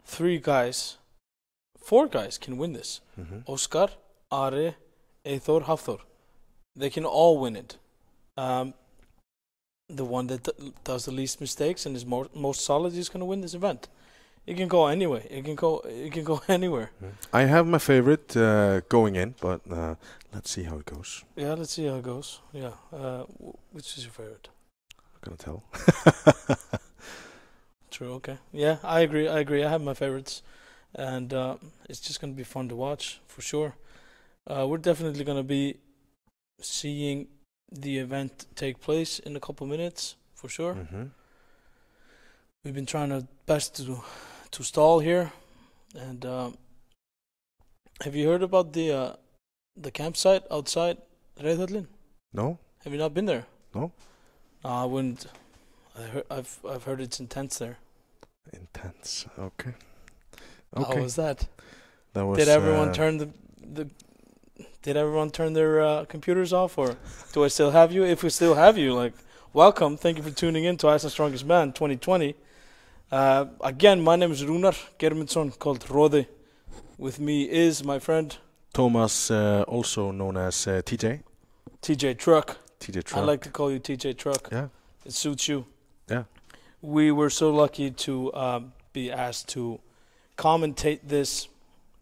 4 guys can win this. Óskar, Ari, Eyþór, Hafþór. They can all win it. The one that does the least mistakes and is most solid is gonna win this event. It can go anyway. It can go anywhere. I have my favorite going in, but let's see how it goes. Yeah, let's see how it goes. Yeah. Which is your favorite? I'm gonna tell. True. Okay. Yeah, I agree. I have my favorites, and it's just gonna be fun to watch for sure. We're definitely gonna be seeing the event take place in a couple minutes for sure. We've been trying our best to stall here, and have you heard about the campsite outside Reyðarfjörður? No. Have you not been there? No. I wouldn't. I've heard it's intense there. Intense. Okay. How was that? That was. Did everyone Did everyone turn their computers off, or do I still have you? If we still have you, like, welcome. Thank you for tuning in to Iceland's Strongest Man 2020. Again, my name is Rúnar Geirmundsson, called Rode. With me is my friend Thomas, also known as TJ. TJ Truck. TJ Truck. I like to call you TJ Truck. Yeah. It suits you. Yeah. We were so lucky to be asked to commentate this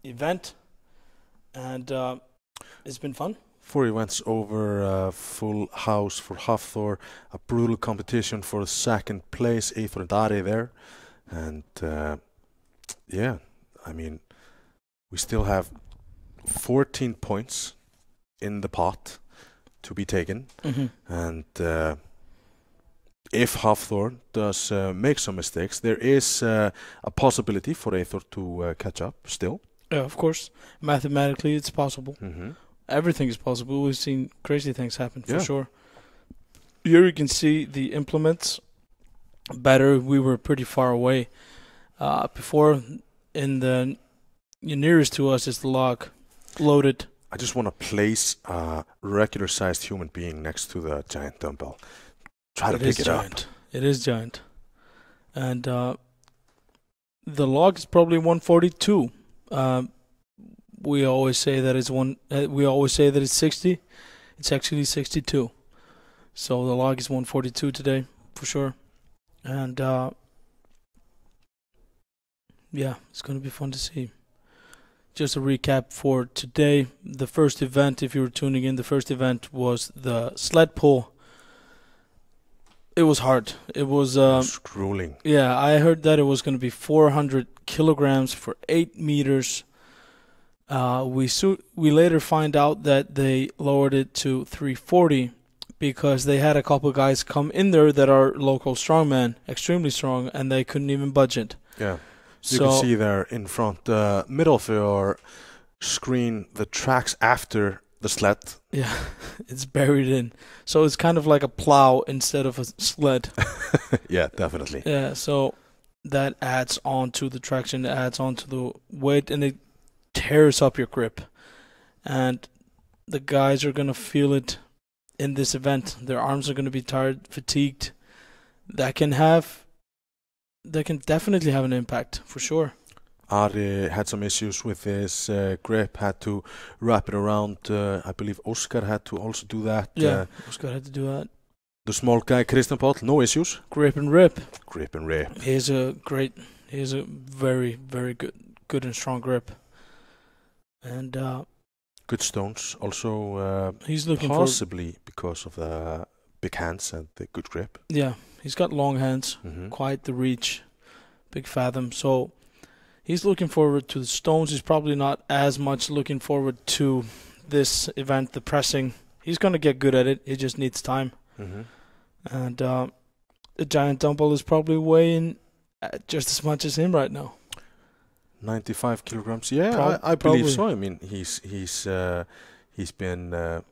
event, and it's been fun. 4 events over, full house for Hafþór, a brutal competition for second place, Eyþór and Ari there. And yeah, I mean, we still have 14 points in the pot to be taken. And if Hafþór does make some mistakes, there is a possibility for Eyþór to catch up still. Yeah, of course. Mathematically, it's possible. Everything is possible. We've seen crazy things happen for sure. Here you can see the implements better. We were pretty far away. Before, in the nearest to us is the log loaded. I just want to place a regular-sized human being next to the giant dumbbell. Try to pick it up. It is giant. And the log is probably 142. We always say that it's 60. It's actually 62. So the log is 142 today for sure. And yeah, it's going to be fun to see. Just a recap for today. The first event, if you were tuning in, the first event was the sled pull. It was hard. It was grueling. Yeah, I heard that it was going to be 400 kilograms for 8 meters. We later find out that they lowered it to 340 because they had a couple of guys come in there that are local strongmen, extremely strong, and they couldn't even budget. Yeah. You can see there in front, middle of your screen, the tracks after the sled. Yeah, it's buried in. So it's kind of like a plow instead of a sled. Yeah, definitely. Yeah, so that adds on to the traction, adds on to the weight, and it tears up your grip. And the guys are going to feel it in this event. Their arms are going to be tired, fatigued. That can definitely have an impact, for sure. Ari had some issues with his grip, had to wrap it around. I believe Oscar had to also do that. Yeah, Oscar had to do that. The small guy, Christian Paul, no issues. Grip and rip. Grip and rip. He has a very, very good and strong grip. And good stones. Also, he's looking possibly because of the big hands and the good grip. Yeah, he's got long hands, quite the reach, big fathom. So he's looking forward to the stones. He's probably not as much looking forward to this event, the pressing. He's going to get good at it. He just needs time. And the giant dumbbell is probably weighing just as much as him right now. 95 kilograms. Yeah, I believe so. I mean, he's been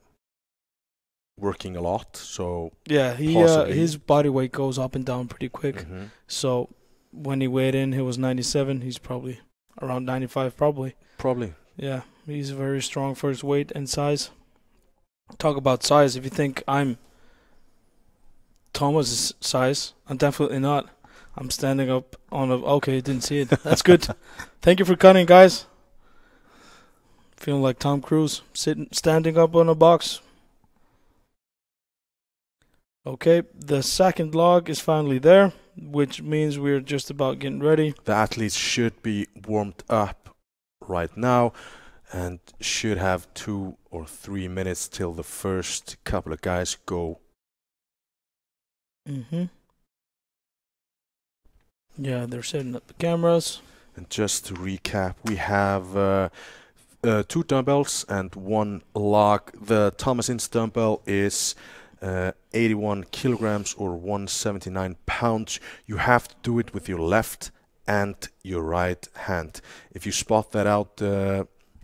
working a lot. So yeah, his body weight goes up and down pretty quick. So when he weighed in, he was 97. He's probably around 95, probably. Yeah, he's very strong for his weight and size. Talk about size. If you think I'm Thomas's size, I'm definitely not. I'm standing up on a... Okay, didn't see it. That's good. Thank you for cutting, guys. Feeling like Tom Cruise, standing up on a box. Okay, the second log is finally there, which means we're just about getting ready. The athletes should be warmed up right now and should have 2 or 3 minutes till the first couple of guys go. Yeah, they're setting up the cameras. And just to recap, we have 2 dumbbells and 1 log. The Thomas Ince dumbbell is 81 kilograms or 179 pounds. You have to do it with your left and your right hand. If you spot that out,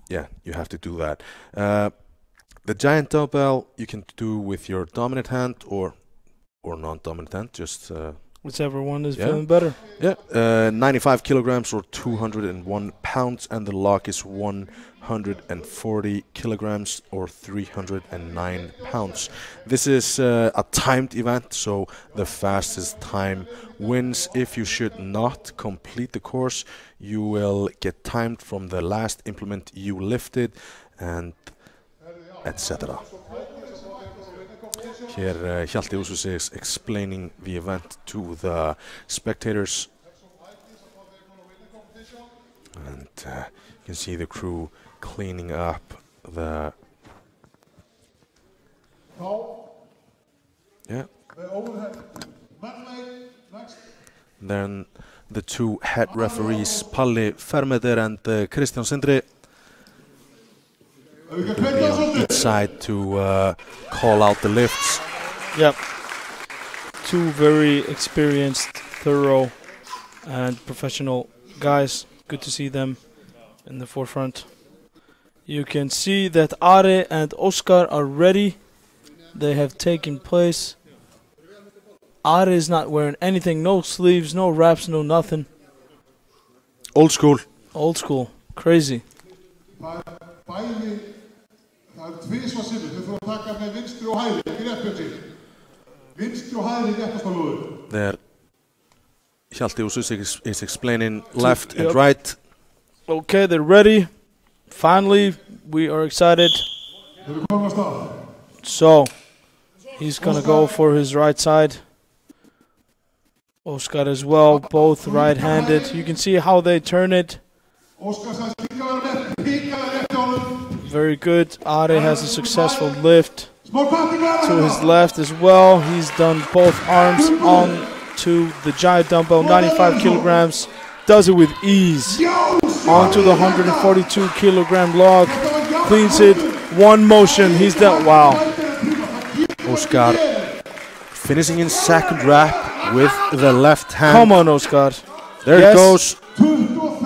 yeah, you have to do that. The giant dumbbell you can do with your dominant hand or non-dominant hand, just whichever one is feeling better. Yeah, 95 kilograms or 201 pounds, and the log is 140 kilograms or 309 pounds. This is a timed event, so the fastest time wins. If you should not complete the course, you will get timed from the last implement you lifted, and etc. Here Hjalti Úsus is explaining the event to the spectators, and you can see the crew cleaning up the... Yeah. Then the 2 head referees, Palli Fermeter and Kristján Sindri, will be on each side to call out the lifts. Yep. 2 very experienced, thorough, and professional guys. Good to see them in the forefront. You can see that Ari and Oscar are ready. They have taken place. Ari is not wearing anything, no sleeves, no wraps, no nothing. Old school. Old school. Crazy. There, Hjalti Úsus is explaining left and right. Okay, they're ready. Finally, we are excited. So, he's gonna go for his right side. Oscar as well, both right-handed. You can see how they turn it. Very good. Ari has a successful lift to his left as well. He's done both arms on to the giant dumbbell, 95 kilograms. does it with ease. Onto the 142 kilogram log. Cleans it. One motion. He's done. Wow. Oscar finishing in second rep with the left hand. Come on, Oscar. There Yes. it goes.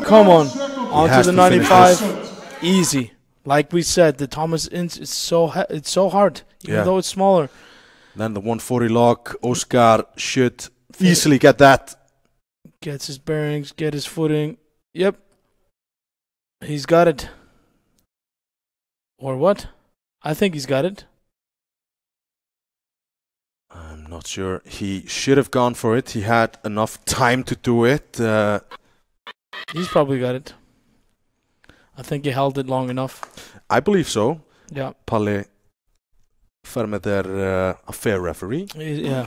Come on. Onto has the to finish 95. Easy. Like we said, the Thomas Inns is it's so hard, even Yeah. though it's smaller. Then the 140 log. Oscar should easily get that. Gets his bearings, get his footing. Yep. He's got it. Or what? I think he's got it. I'm not sure. He should have gone for it. He had enough time to do it. He's probably got it. I think he held it long enough. I believe so. Yeah. Palli Fermet a fair referee. Yeah.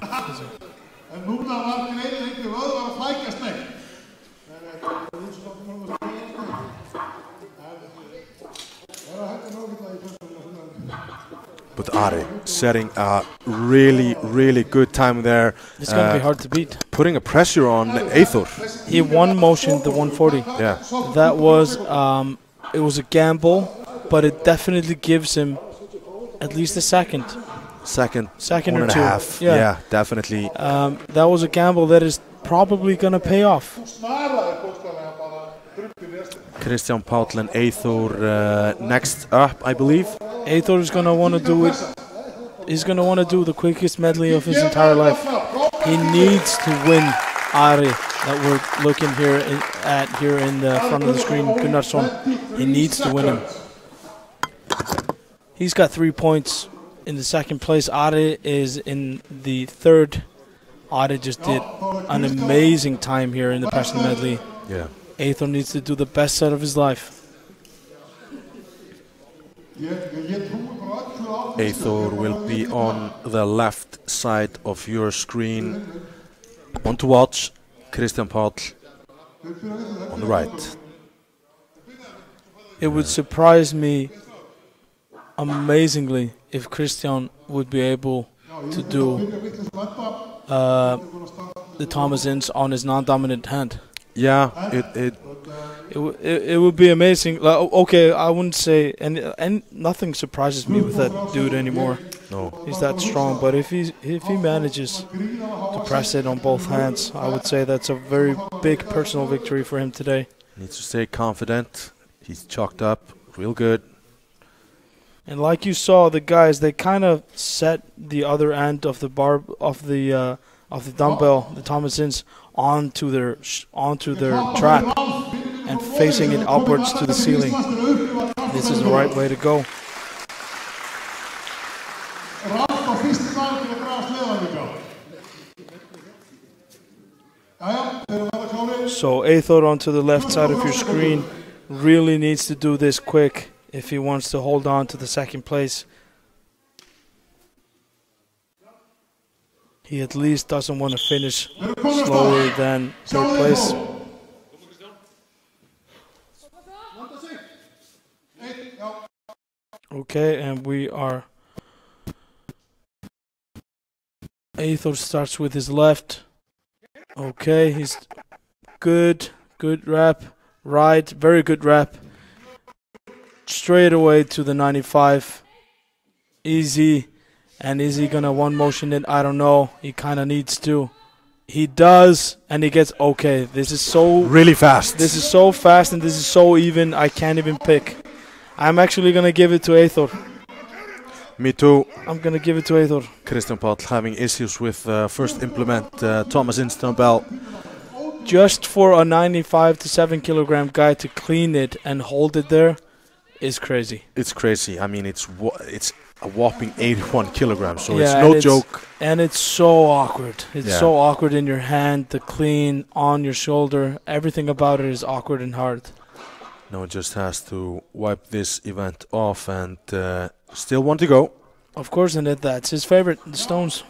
En núna var til einu einhver vöð var að flækjast neitt. But Ari setting a really, really good time there. It's going to be hard to beat. Putting a pressure on Hafþór. He one motioned the 140. Yeah. That was, it was a gamble, but it definitely gives him at least a second. Second Second one or and a two. half. Yeah. Yeah, definitely. That was a gamble that is probably going to pay off. Snaraði bókstaflega bara drukkið restin. Kristján Páll and Hafþór next up, I believe. Hafþór is going to want to do it. He's going to want to do the quickest medley of his entire life. He needs to win Ari that we're looking here in the front of the screen, Gunnarsson. He needs to win him. He's got 3 points in the second place. Ari is in the third. Ari just did an amazing time here in the personal medley. Yeah. Hafþór needs to do the best set of his life. Hafþór will be on the left side of your screen. On to watch, Kristján Páll on the right. It would surprise me amazingly if Kristján would be able to do the Thomas Inns on his non-dominant hand. Yeah, It would be amazing. Like, okay, I wouldn't say and nothing surprises me with that dude anymore. no. He's that strong, but if he manages to press it on both hands, I would say that's a very big personal victory for him today. Needs to stay confident. He's chalked up real good. And like you saw, the guys, they kind of set the other end of the bar of the dumbbell, the Thomas Inns, onto their trap and facing it upwards to the ceiling. This is the right way to go. So Hafþór onto the left side of your screen really needs to do this quick if he wants to hold on to the second place. He at least doesn't want to finish slower than third place. Okay, and we are... Hafþór starts with his left. Okay, he's good wrap. Right, very good wrap. Straight away to the 95. Easy. And is he gonna one motion it? I don't know. He kind of needs to. He does, and he gets okay. This is so Really fast. This is so fast, and this is so even. I can't even pick. I'm actually gonna give it to Hafþór. Me too. I'm gonna give it to Hafþór. Kristján Páll having issues with first implement Thomas Inns dumbbell. Just for a 95 to 7 kilogram guy to clean it and hold it there is crazy. It's crazy. I mean, it's a whopping 81 kilograms, so Yeah, it's no and joke. And it's so awkward. It's Yeah. so awkward in your hand, the clean, on your shoulder. Everything about it is awkward and hard. No, just has to wipe this event off and still want to go. Of course, and that's his favorite, the stones.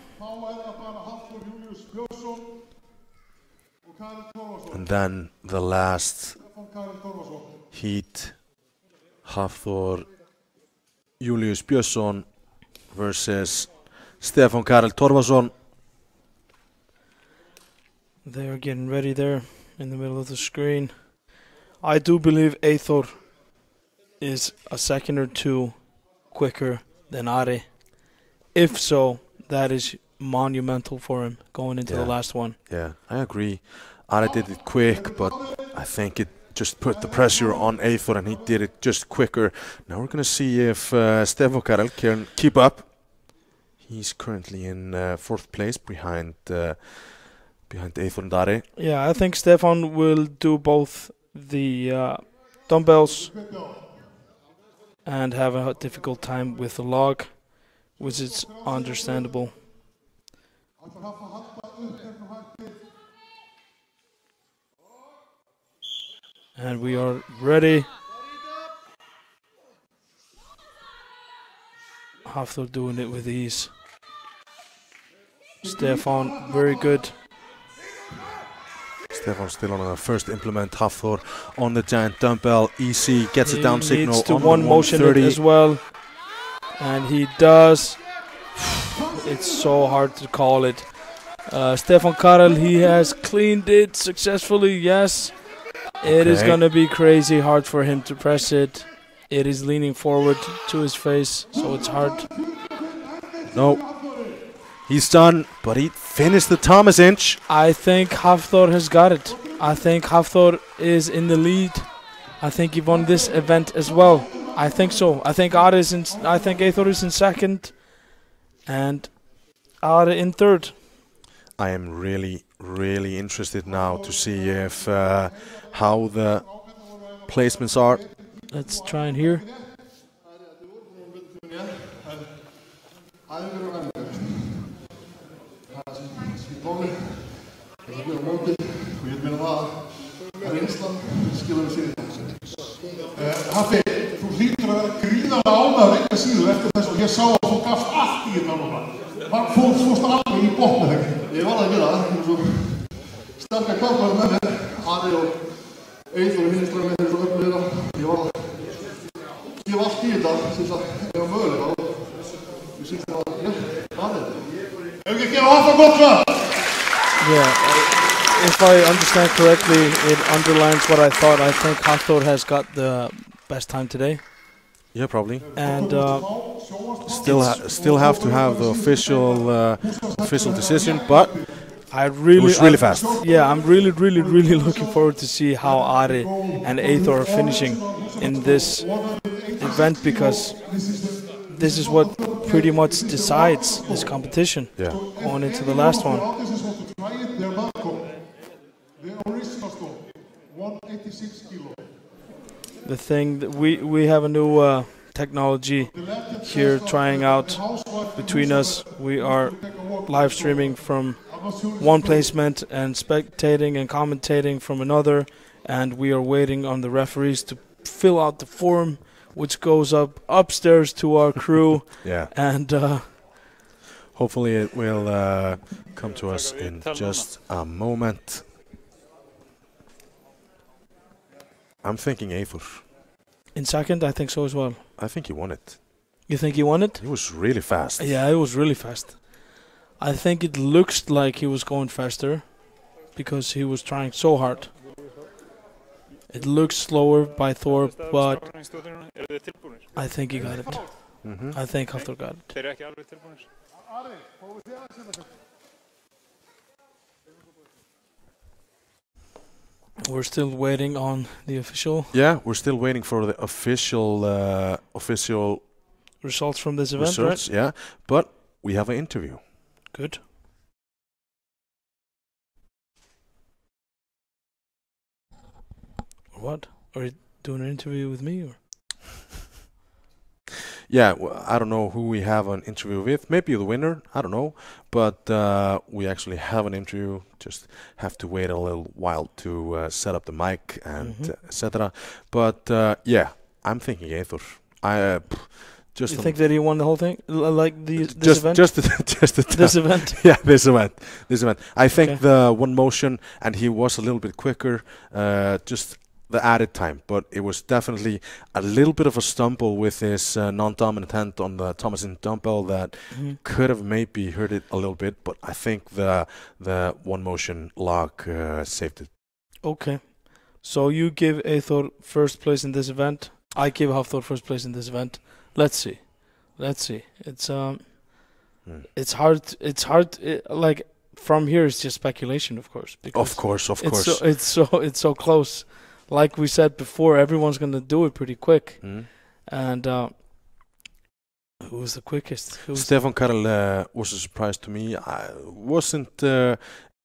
And then the last heat, Hafþór Björnsson versus Stefan Carl Torfason. They're getting ready there. in the middle of the screen. I do believe Hafþór is a second or two quicker than Ari. If so, that is monumental for him going into the last one. Yeah, I agree. Ari did it quick, but I think it just put the pressure on Hafþór, and he did it just quicker. Now we're going to see if Stefan Carl can keep up. He's currently in 4th place behind Hafþór and Ari. Yeah, I think Stefan will do both the dumbbells and have a difficult time with the log, which is understandable. And we are ready. Hafþór doing it with ease. Stefan, very good. Stefan still on the first implement. Hafþór on the giant dumbbell. Easy, gets He a down signal needs to on one the motion it 130. as well. And he does. It's so hard to call it. Stefan Carl, he has cleaned it successfully, yes. It is Okay. going to be crazy hard for him to press it. It is leaning forward to his face, so it's hard. No, he's done, but he finished the Thomas inch. I think Hafþór has got it. I think Hafþór is in the lead. I think he won this event as well. I think so. I think Hafþór is in second, and Ari in third. I am really interested now to see if how the placements are. Let's try and hear. Haffi, þú hlýtur að vera gríðarlega ánægður enga síður eftir þess að ég sá að þú gafst allt í þetta núna. Fórst alveg í botni þegar. Ég var að gera það, eins og sterkar kvartvaður með mér. Ari og Hafþór hinstra með þeir svo öfnir að ég var að gefa allt í þetta sem það var mögulega og ég sýtti að ég var þetta. Ef ekki að gefa Hafþór gott hvað? Yeah, if I understand correctly, it underlines what I thought. I think Hafþór has got the best time today. Yeah, probably. And Still have to have the official decision, but I it was really fast. Yeah, I'm really looking forward to see how Ari and Hafþór are finishing in this event, because this is what pretty much decides this competition. Yeah. Going into the last one. The thing that we have a new technology here trying out between us. We are live streaming from one placement and spectating and commentating from another, and we are waiting on the referees to fill out the form, which goes up upstairs to our crew. Yeah. And hopefully it will come to us in just a moment. I'm thinking Hafþór. in second, I think so as well. I think he won it. You think he won it? He was really fast. Yeah, it was really fast. I think it looks like he was going faster because he was trying so hard. It looks slower by Thor, but I think he got it. I think Hafþór got it. We're still waiting on the official Yeah, we're still waiting for the official results from this event, results. right? Yeah, but we have an interview. Good. What? Are you doing an interview with me, or? Yeah, well, I don't know who we have an interview with. Maybe the winner. I don't know. But we actually have an interview. Just have to wait a little while to set up the mic and etc. But yeah, I'm thinking Hafþór. Just You think that he won the whole thing? Like this event? Just the This event? Yeah, this event. I think Okay. the one motion, and he was a little bit quicker. Just the added time, but it was definitely a little bit of a stumble with his non-dominant hand on the Thomason dumbbell that could have maybe hurt it a little bit. But I think the one motion lock saved it. Okay. So you give Eyþór first place in this event. I give Hafþór first place in this event. Let's see. It's it's hard. Like from here, it's just speculation, of course. Of course. It's so close. Like we said before, everyone's gonna do it pretty quick. And who was the quickest? Stefan Carl was a surprise to me. I wasn't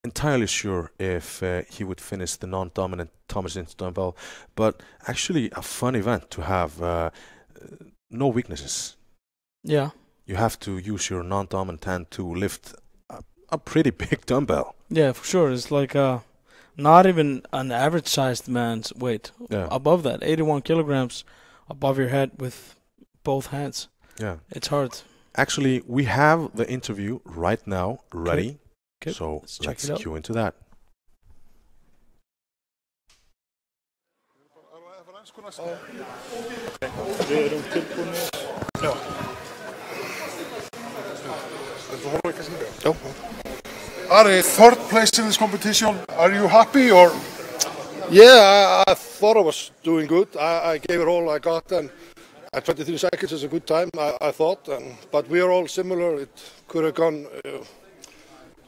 entirely sure if he would finish the non-dominant Thomas Inch dumbbell, but actually a fun event to have. No weaknesses. Yeah. You have to use your non-dominant hand to lift a pretty big dumbbell. Yeah, for sure. It's like not even an average-sized man's weight. Yeah. Above that, 81 kilograms above your head with both hands. Yeah. It's hard. Actually, we have the interview right now ready. Okay. So let's check it out. cue into that. Við erum tilbúinir. Já. Þú horfir kannski líka? Já. Ari, third place in this competition. Are you happy or? Yeah, I thought I was doing good. I gave it all I got, and 23 seconds is a good time, I thought. But we are all similar. It could have gone.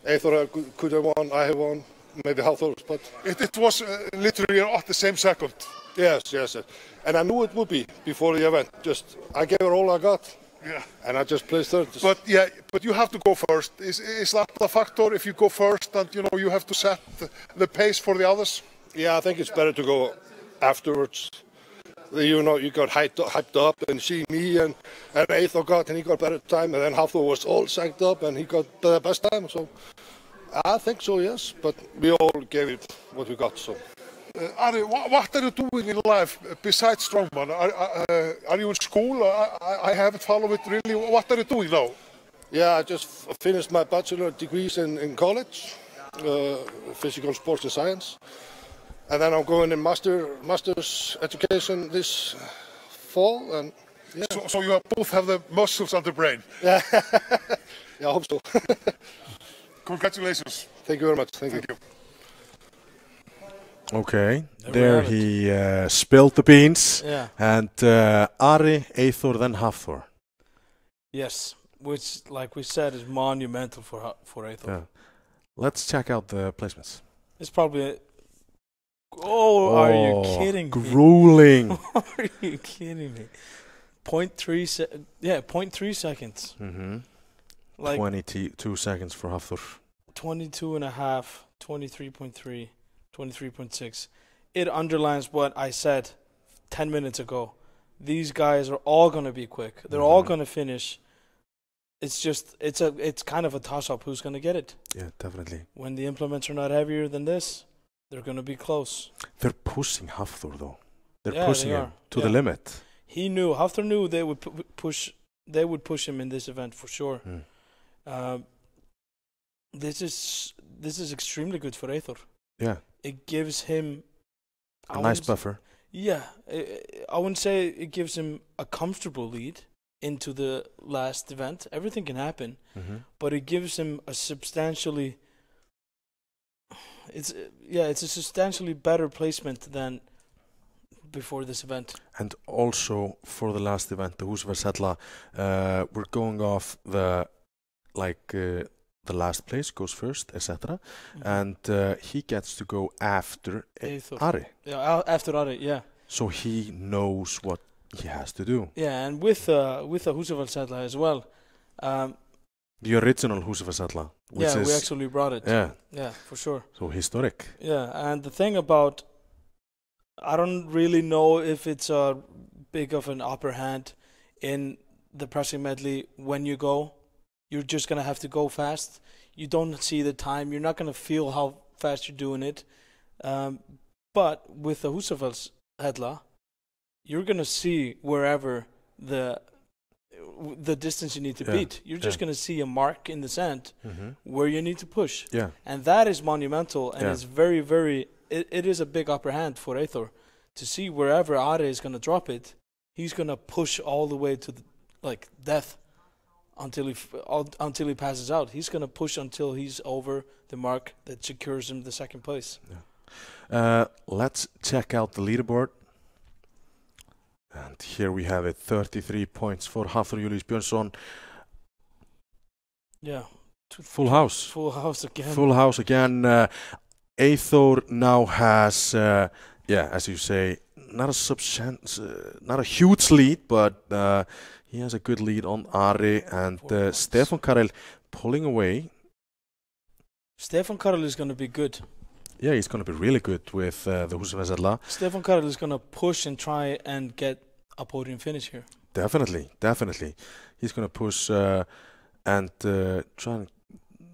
Eyþór could have won. I have won. Maybe Hafþór, but It was literally at the same second. yes. And I knew it would be before the event. I gave it all I got. Yeah. And I just placed third. But you have to go first. Is that the factor? If you go first, and you have to set the pace for the others. Yeah, I think it's better to go afterwards. You got hyped up and see me and Eyþór got, and he got better time, and then Hafþór was all psyched up and he got the best time. So I think so, yes. But we all gave it what we got. So. Ari, what are you doing in life besides Strongman? Are you in school? I haven't followed it really. What are you doing now? Yeah, I just finished my bachelor degrees in college, physical sports and science. And then I'm going in master's education this fall. And yeah. So you both have the muscles and the brain. Yeah, I hope so. Congratulations. Thank you very much. Thank you. Okay, there he spilled the beans. Yeah. And Ari, Eyþór, then Hafþór. Yes, which, like we said, is monumental for Eyþór. Yeah. Let's check out the placements. It's probably. Are you kidding me? Grueling. Are you kidding me? 0.3 seconds. Mm-hmm. Like 22 seconds for Hafþór. 22 and a half, 23.3, 23.6. It underlines what I said 10 minutes ago. These guys are all going to be quick. They're all going to finish. It's kind of a toss-up who's going to get it. Yeah, definitely. When the implements are not heavier than this, they're going to be close. They're pushing Hafþór though. They're Yeah, pushing they him are. to Yeah. the limit. Hafþór knew they would push. They would push him in this event for sure. This is extremely good for Eyþór. Yeah. It gives him A nice buffer. Yeah, I wouldn't say it gives him a comfortable lead into the last event. Everything can happen, but it gives him a substantially. It's a substantially better placement than before this event. And also for the last event, the Húsafells, we're going off the the last place goes first, etc. And he gets to go after Ari. Yeah, after Ari, yeah. So he knows what he has to do. Yeah, and with the Húsafells as well. The original Húsafells, which yeah, is we actually brought it. Yeah, for sure. So historic. Yeah, and the thing about, I don't really know if it's a big of an upper hand in the pressing medley when you go. You're just going to have to go fast. You don't see the time. You're not going to feel how fast you're doing it. But with the Húsafells, you're going to see wherever the distance you need to beat. You're just going to see a mark in the sand where you need to push. Yeah. And that is monumental, and it's very, very, it is a big upper hand for Eyþór. To see wherever Ari is going to drop it, he's going to push all the way to death until he passes out. He's going to push until he's over the mark that secures him the second place. Yeah. Let's check out the leaderboard. And here we have it, 33 points for Hafþór Björnsson. Yeah. Full house. Full house again. Full house again. Eyþór now has, as you say, not a huge lead, but he has a good lead on Ari, and Stefan Carl pulling away. Stefan Carl is going to be good. Yeah, he's going to be really good with the Húsafells. Stefan Carl is going to push and try and get a podium finish here. Definitely. He's going to push and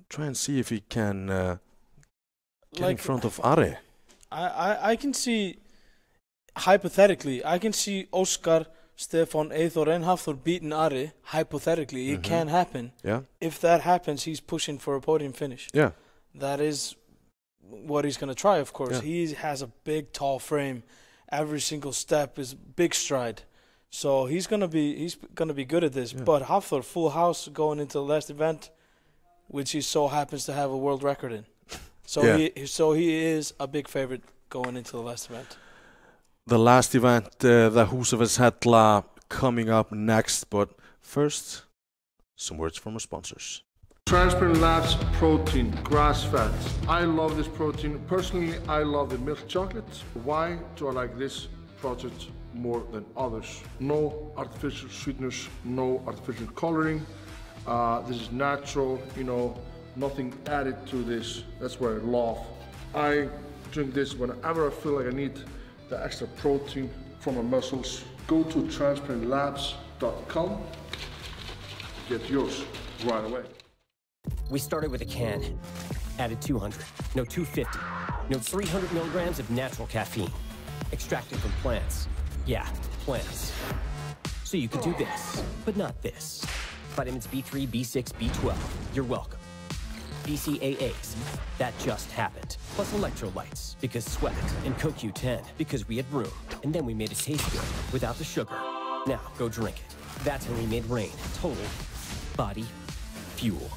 try and see if he can get in front of Ari. I can see, hypothetically, Óskar, Stefan, Eyþór and Hafþór beating Ari. Hypothetically, it can happen. Yeah. If that happens, he's pushing for a podium finish. Yeah. That is what he's going to try, of course. Yeah. He has a big, tall frame. Every single step is big stride. So he's gonna be good at this. Yeah. But Hafþór, full house going into the last event, which he so happens to have a world record in. So he is a big favorite going into the last event. The last event, the Húsafells coming up next. But first, some words from our sponsors. Transparent Labs protein, grass fat. I love this protein. Personally, I love the milk chocolate. Why do I like this product more than others? No artificial sweeteners, no artificial coloring. This is natural, nothing added to this. That's what I love. I drink this whenever I feel like I need the extra protein for my muscles. Go to transparentlabs.com. Get yours right away. We started with a can, added 200, no 250, no 300 milligrams of natural caffeine, extracted from plants. Yeah, plants. So you could do this, but not this. Vitamins B3, B6, B12, you're welcome. BCAAs, that just happened. Plus electrolytes, because sweat, and CoQ10, because we had room. And then we made it taste good, without the sugar. Now, go drink it. That's how we made Rain total body fuel.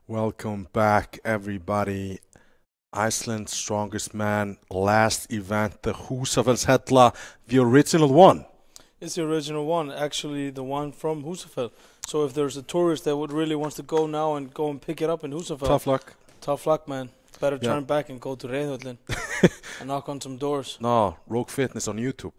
Welcome back, everybody. Iceland's strongest man, last event, the Húsafells, the original one. It's the original one, actually the one from Húsafell. So if there's a tourist that would really wants to go now and go and pick it up in Húsafell. Tough luck. Tough luck, man. Better turn back and go to Reykjavík and knock on some doors. No, Rogue Fitness on YouTube.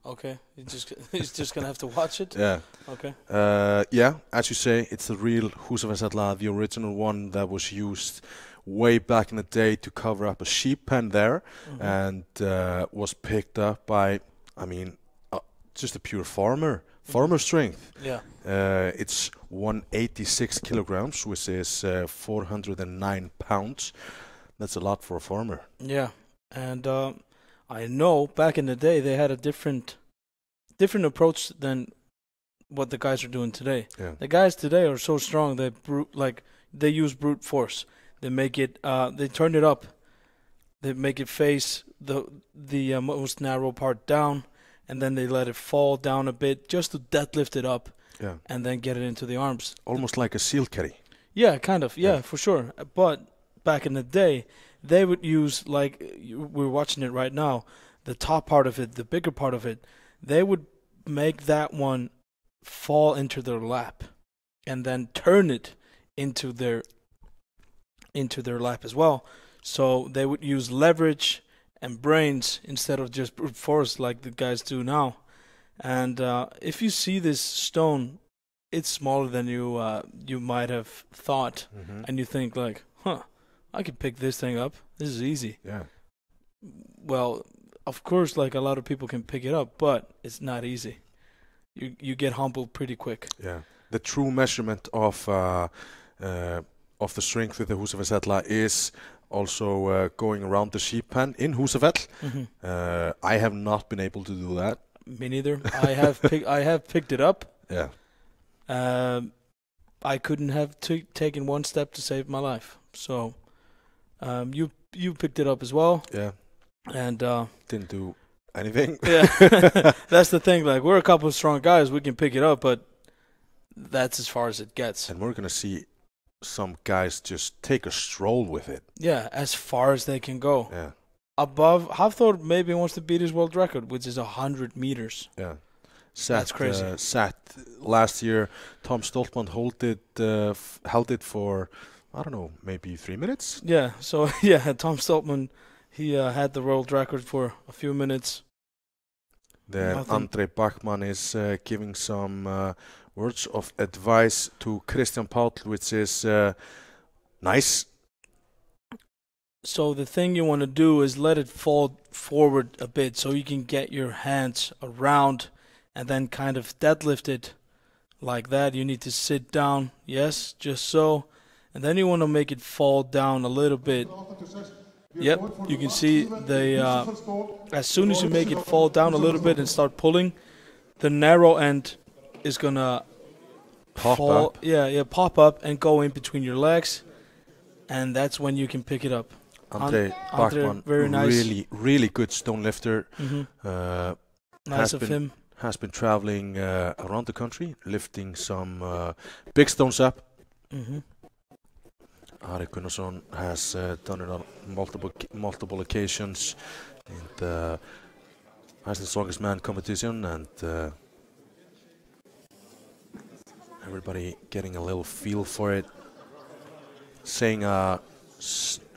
Okay, he's just gonna have to watch it. Yeah. Okay. As you say, it's the real Húsafells, the original one that was used way back in the day to cover up a sheep pen there, and was picked up by, just a pure farmer strength. Yeah. It's 186 kilograms, which is 409 pounds. That's a lot for a farmer. Yeah, and I know back in the day they had a different approach than what the guys are doing today. Yeah. The guys today are so strong they use brute force. They make it they turn it up They make it face the most narrow part down, and then they let it fall down a bit just to deadlift it up, and then get it into the arms. Almost like a seal carry. Yeah, kind of. Yeah, for sure. But back in the day, they would use, like we're watching it right now, the top part of it, the bigger part of it, they would make that one fall into their lap and then turn it into their lap as well. So they would use leverage and brains instead of just brute force like the guys do now. And if you see this stone, it's smaller than you might have thought, and you think like, I can pick this thing up. This is easy. Yeah. Well, of course, like a lot of people can pick it up, but it's not easy. You get humbled pretty quick. Yeah. The true measurement of the strength with the Húsafells is also going around the sheep pen in Húsafell. I have not been able to do that. Me neither. I have picked it up. Yeah. I couldn't have taken one step to save my life. So, you picked it up as well. Yeah. And didn't do anything. Yeah. That's the thing. Like, we're a couple of strong guys. We can pick it up, but that's as far as it gets. And we're gonna see some guys just take a stroll with it. Yeah, as far as they can go. Yeah. Above, Hafþór maybe wants to beat his world record, which is 100 meters. Yeah. That's crazy. Last year, Tom Stoltman held it for, I don't know, maybe 3 minutes? Yeah, so, Tom Stoltman, he had the world record for a few minutes. Then Andre Bachmann is giving some words of advice to Christian Paul, which is nice. So the thing you want to do is let it fall forward a bit so you can get your hands around and then kind of deadlift it like that. You need to sit down, yes, just so. And then you want to make it fall down a little bit. Yep, you can see as soon as you make it fall down a little bit and start pulling, the narrow end is going to pop up. Yeah, pop up and go in between your legs. And that's when you can pick it up. Andre Bachmann, very nice. Really good stone lifter. Nice of him. Has been traveling around the country, lifting some big stones up. Ari Gunnarsson has done it on multiple occasions in the Iceland Strongest Man competition, and everybody getting a little feel for it. Saying a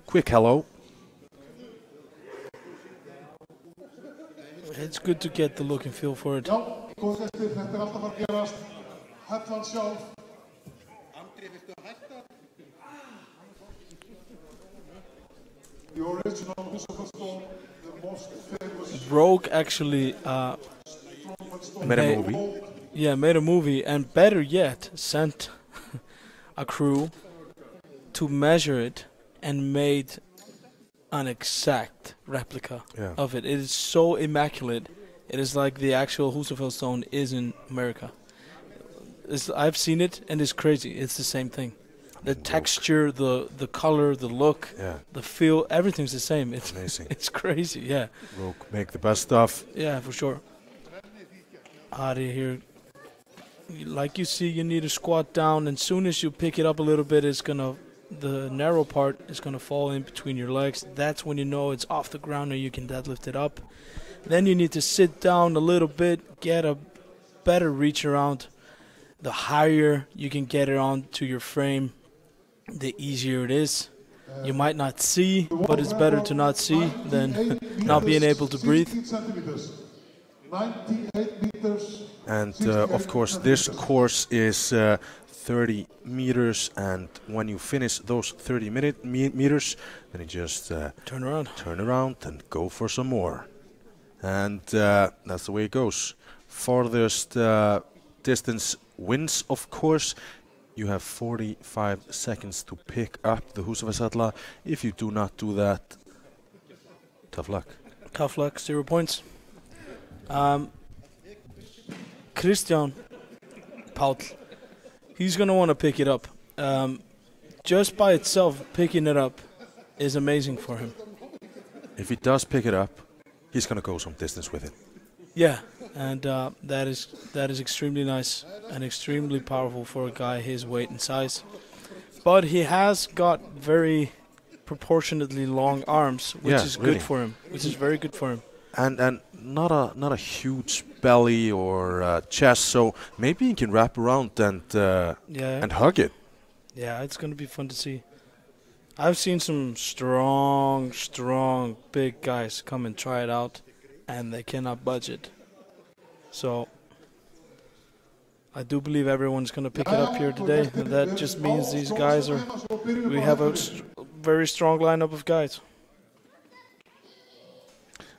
quick hello. It's good to get the look and feel for it. Rogue actually made a movie. Yeah, made a movie, and better yet, sent a crew to measure it and made an exact replica of it. It is so immaculate. It is like the actual Húsafells stone is in America. I've seen it, and it's crazy. It's the same thing. The texture, the color, the look, the feel, everything's the same. It's amazing. It's crazy, yeah. Rogue make the best stuff. Yeah, for sure. Ari here. Like you see, you need to squat down, and soon as you pick it up a little bit, the narrow part is going to fall in between your legs. That's when you know it's off the ground and you can deadlift it up. Then you need to sit down a little bit, get a better reach around. The higher you can get it onto your frame, the easier it is. You might not see, but it's better to not see than not being able to breathe. 98 meters. And of course, this course is 30 meters, and when you finish those 30 meters, then you just turn around and go for some more. And that's the way it goes. Farthest distance wins, of course. You have 45 seconds to pick up the Húsafells. If you do not do that, tough luck. Tough luck, 0 points. Christian Paul, he's going to want to pick it up. Just by itself, picking it up is amazing for him. if he does pick it up, he's going to go some distance with it. Yeah, and that is extremely nice and extremely powerful for a guy his weight and size. But he has got very proportionately long arms, which is really good for him. Which is very good for him. And not a huge belly or chest, so maybe he can wrap around and hug it. Yeah, it's going to be fun to see. I've seen some strong, big guys come and try it out, and they cannot budge it. So I do believe everyone's going to pick it up here today, and that just means these guys we have a very strong lineup of guys.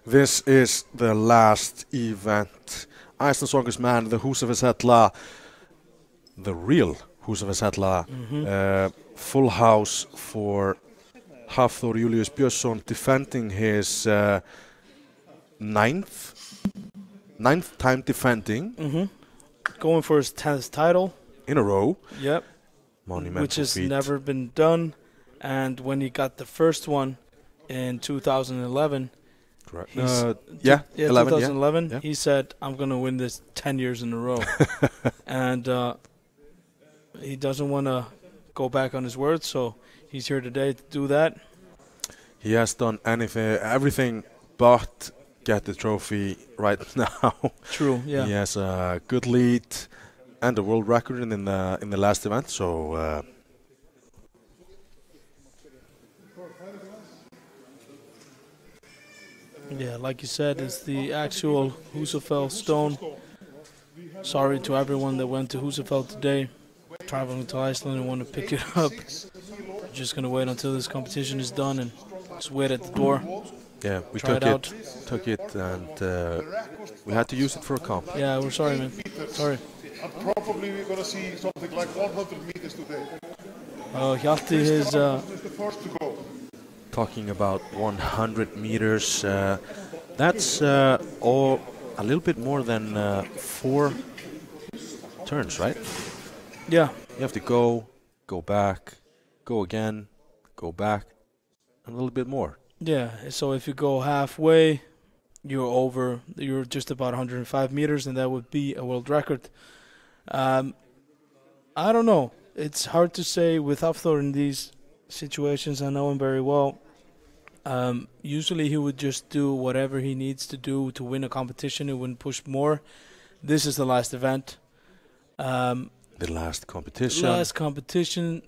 This is the last event. Iceland's Strongest Man, the Húsavík, the real Húsavík, full house for Hafþór Björnsson, defending his ninth time defending. Going for his 10th title. In a row. Yep. Monumental which has feat. never been done. And when he got the first one in 2011, Correct. 2011, yeah. he said, I'm going to win this 10 years in a row. And he doesn't want to go back on his word, so he's here today to do that. He has done everything but get the trophy right now. True, yeah. He has a good lead and a world record in the last event, so yeah, like you said, it's the actual Húsavík stone. Sorry to everyone that went to Húsavík today, traveling to Iceland and want to pick it up. Just gonna wait until this competition is done and just wait at the door. yeah, we Try took it, and we had to use it for a comp. Yeah, we're sorry, man. Sorry. And probably we're going to see something like 100 meters today. Hjalti is The first to go. Talking about 100 meters, that's all a little bit more than 4 turns, right? yeah. You have to go back, go again, go back, and a little bit more. Yeah, so if you go halfway, you're just about 105 meters, and that would be a world record. I don't know. It's hard to say with Hafþór in these situations. I know him very well. Usually he would just do whatever he needs to do to win a competition. He wouldn't push more. This is the last event. The last competition.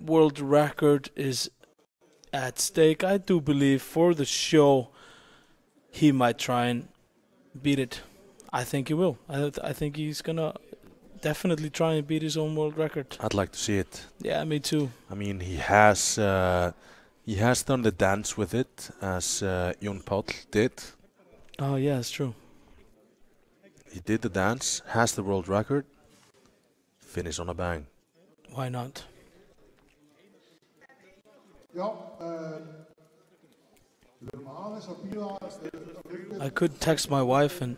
World record is at stake. I do believe for the show he might try and beat it. I think he will. I think he's gonna definitely try and beat his own world record. I'd like to see it. Yeah, me too. I mean, he has done the dance with it, as Jón Páll did. Oh yeah, it's true. He did the dance, has the world record, finish on a bang. Why not? I could text my wife and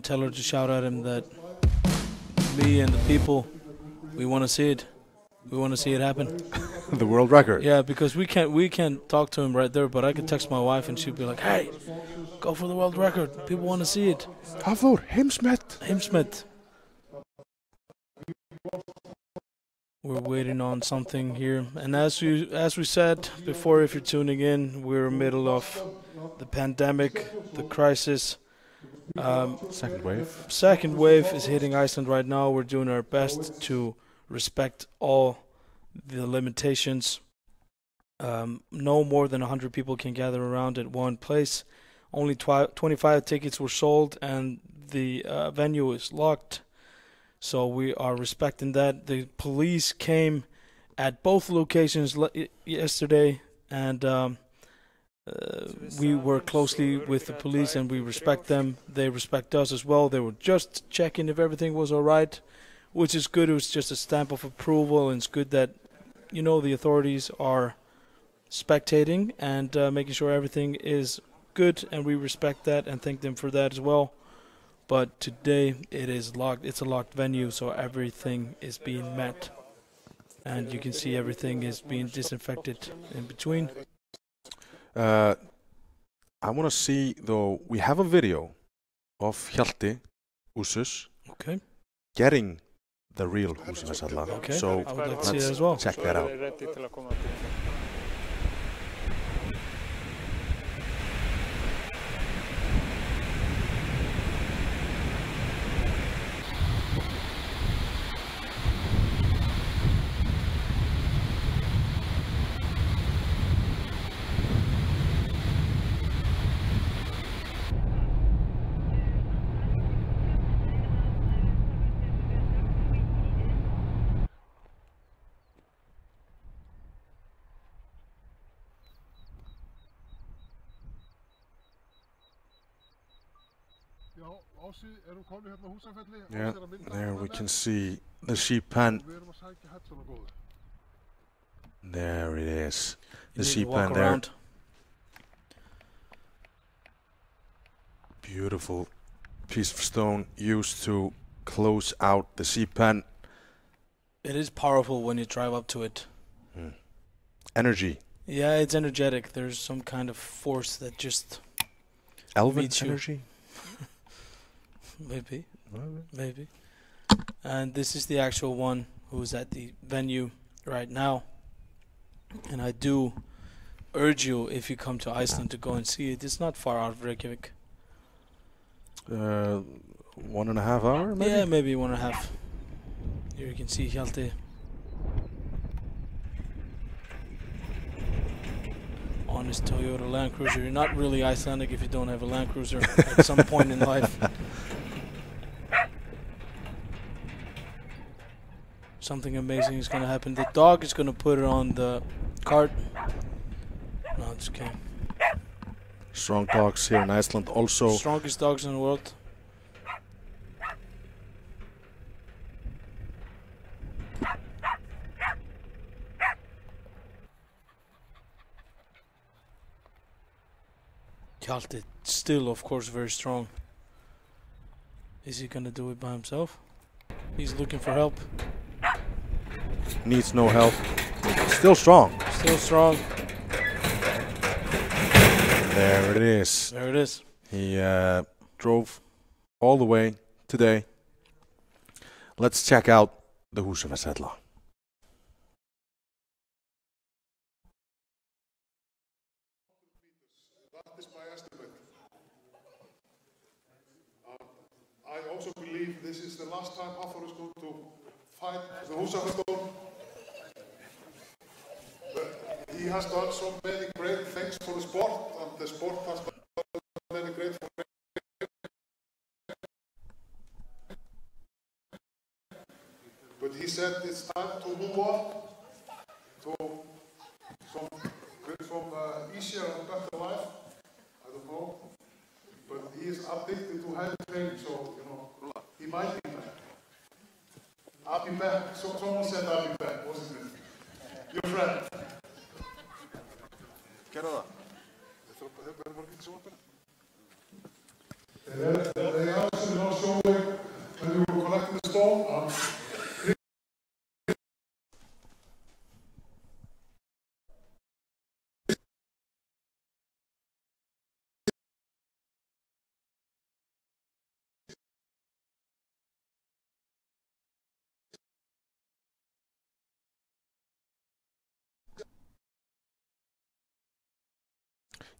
tell her to shout at him that me and the people, we want to see it. We want to see it happen. The world record. Yeah, because we can't talk to him right there, but I could text my wife and she'd be like, "Hey, go for the world record. People want to see it." Hafþór, heimsmet. Heimsmet. We're waiting on something here, and as we said before, if you're tuning in, we're in the middle of the pandemic, the crisis. Second wave is hitting Iceland right now. We're doing our best to respect all the limitations. No more than 100 people can gather around at one place. Only 25 tickets were sold, and the venue is locked. So we are respecting that. The police came at both locations yesterday, and we work closely with the police, and we respect them. They respect us as well. They were just checking if everything was all right, which is good. It was just a stamp of approval, and it's good that, the authorities are spectating and making sure everything is good, and we respect that and thank them for that as well. But today it is locked. It's a locked venue, so everything is being met. And you can see everything is being disinfected in between. I want to see, though, we have a video of Hjalti Úsus Okay. getting the real húsafellisella. Okay. So I would like to see let's that as well. check that out. Yeah, there we can see the sheep pen. There it is. The You need to sheep walk pen there. around. Beautiful piece of stone used to close out the sheep pen. It is powerful when you drive up to it. Energy. Yeah, it's energetic. There's some kind of force that just Elven meets you. energy? Maybe. And this is the actual one who's at the venue right now. And I do urge you, if you come to Iceland, to go and see it. It's not far out of Reykjavík. 1.5 hours, maybe? Yeah, maybe 1.5. Here you can see Hjalti on his Toyota Land Cruiser. You're not really Icelandic if you don't have a Land Cruiser at some point in life. Something amazing is going to happen. The dog is going to put it on the cart. No, just kidding. Strong dogs here in Iceland also. Strongest dogs in the world. Hjalti still, of course, very strong. Is he going to do it by himself? He's looking for help. Needs no help. Still strong. Still strong. There it is. There it is. He drove all the way today. Let's check out the húsafellisella. That is my estimate. I also believe this is the last time Hafþór is going to fight the húsafellisella. He has done so many great things for the sport, and the sport has done many great for him. But he said it's time to move on to some easier and better life. I don't know. But he is addicted to heavy training, so, he might be back. I'll be back. Someone said I'll be back, wasn't it? Your friend. Gerðu það. Þeir verður bara ekki sjónvarpinu. They are actually not showing when you were collecting the stone.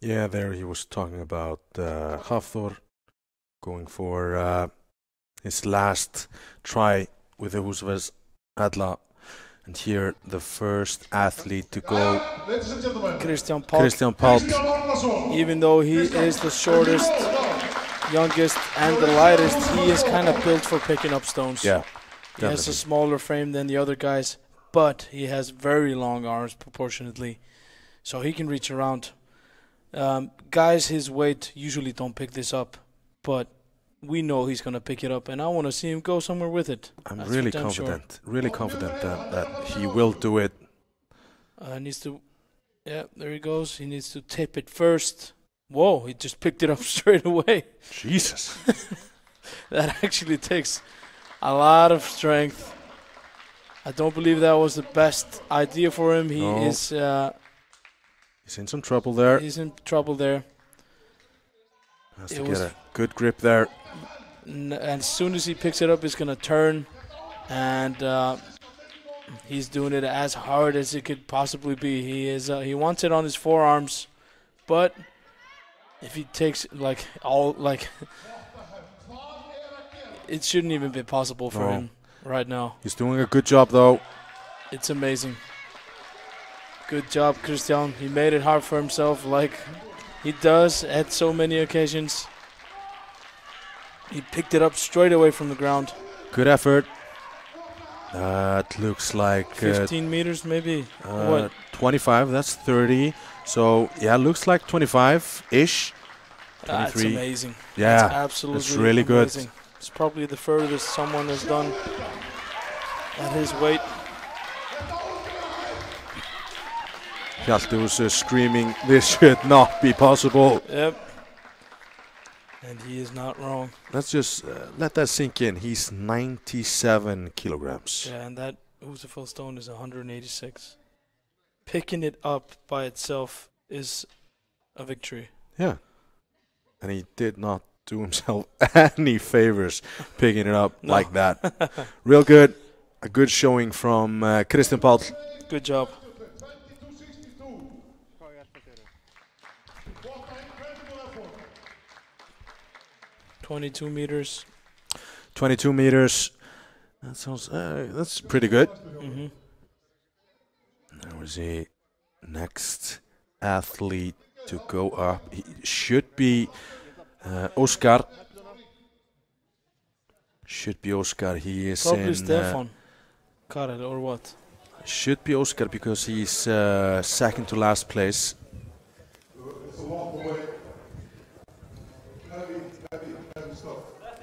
Yeah, there he was talking about Hafþór going for his last try with the húsafellisella. And here the first athlete to go, Ladies and gentlemen, Kristján Páll. Kristján Páll. Even though he is the shortest, youngest, and the lightest, he is kind of built for picking up stones. Yeah, He has a smaller frame than the other guys, but he has very long arms proportionately, so he can reach around. Guys his weight usually don't pick this up, but we know he's going to pick it up, and I want to see him go somewhere with it. I'm really confident, that he will do it. Needs to, yeah, there he goes. He needs to tip it first. Whoa, he just picked it up straight away. Jesus. That actually takes a lot of strength. I don't believe that was the best idea for him. He is He's in some trouble there. He's in trouble there. Has to get a good grip there. And as soon as he picks it up, he's going to turn. And he's doing it as hard as it could possibly be. He wants it on his forearms. But if he takes, it shouldn't even be possible for him right now. He's doing a good job, though. It's amazing. Good job, Kristján. He made it hard for himself like he does at so many occasions. He picked it up straight away from the ground. Good effort. That looks like 15 meters maybe. What? 25, that's 30. So, yeah, looks like 25-ish. That's amazing. Yeah, that's absolutely it's really amazing. good. It's probably the furthest someone has done at his weight. Hjalti was screaming, this should not be possible. Yep. And he is not wrong. Let's just let that sink in. He's 97 kilograms. Yeah, and that Húsafell stone is 186. Picking it up by itself is a victory. Yeah. And he did not do himself any favors picking it up like that. Real good. A good showing from Kristján Páll. Good job. 22 meters. 22 meters. That sounds. That's pretty good. Mm-hmm. There was a next athlete to go up. He should be Óskar. Should be Óskar. He is probably in Stefan Carl or what? Should be Óskar because he's second to last place.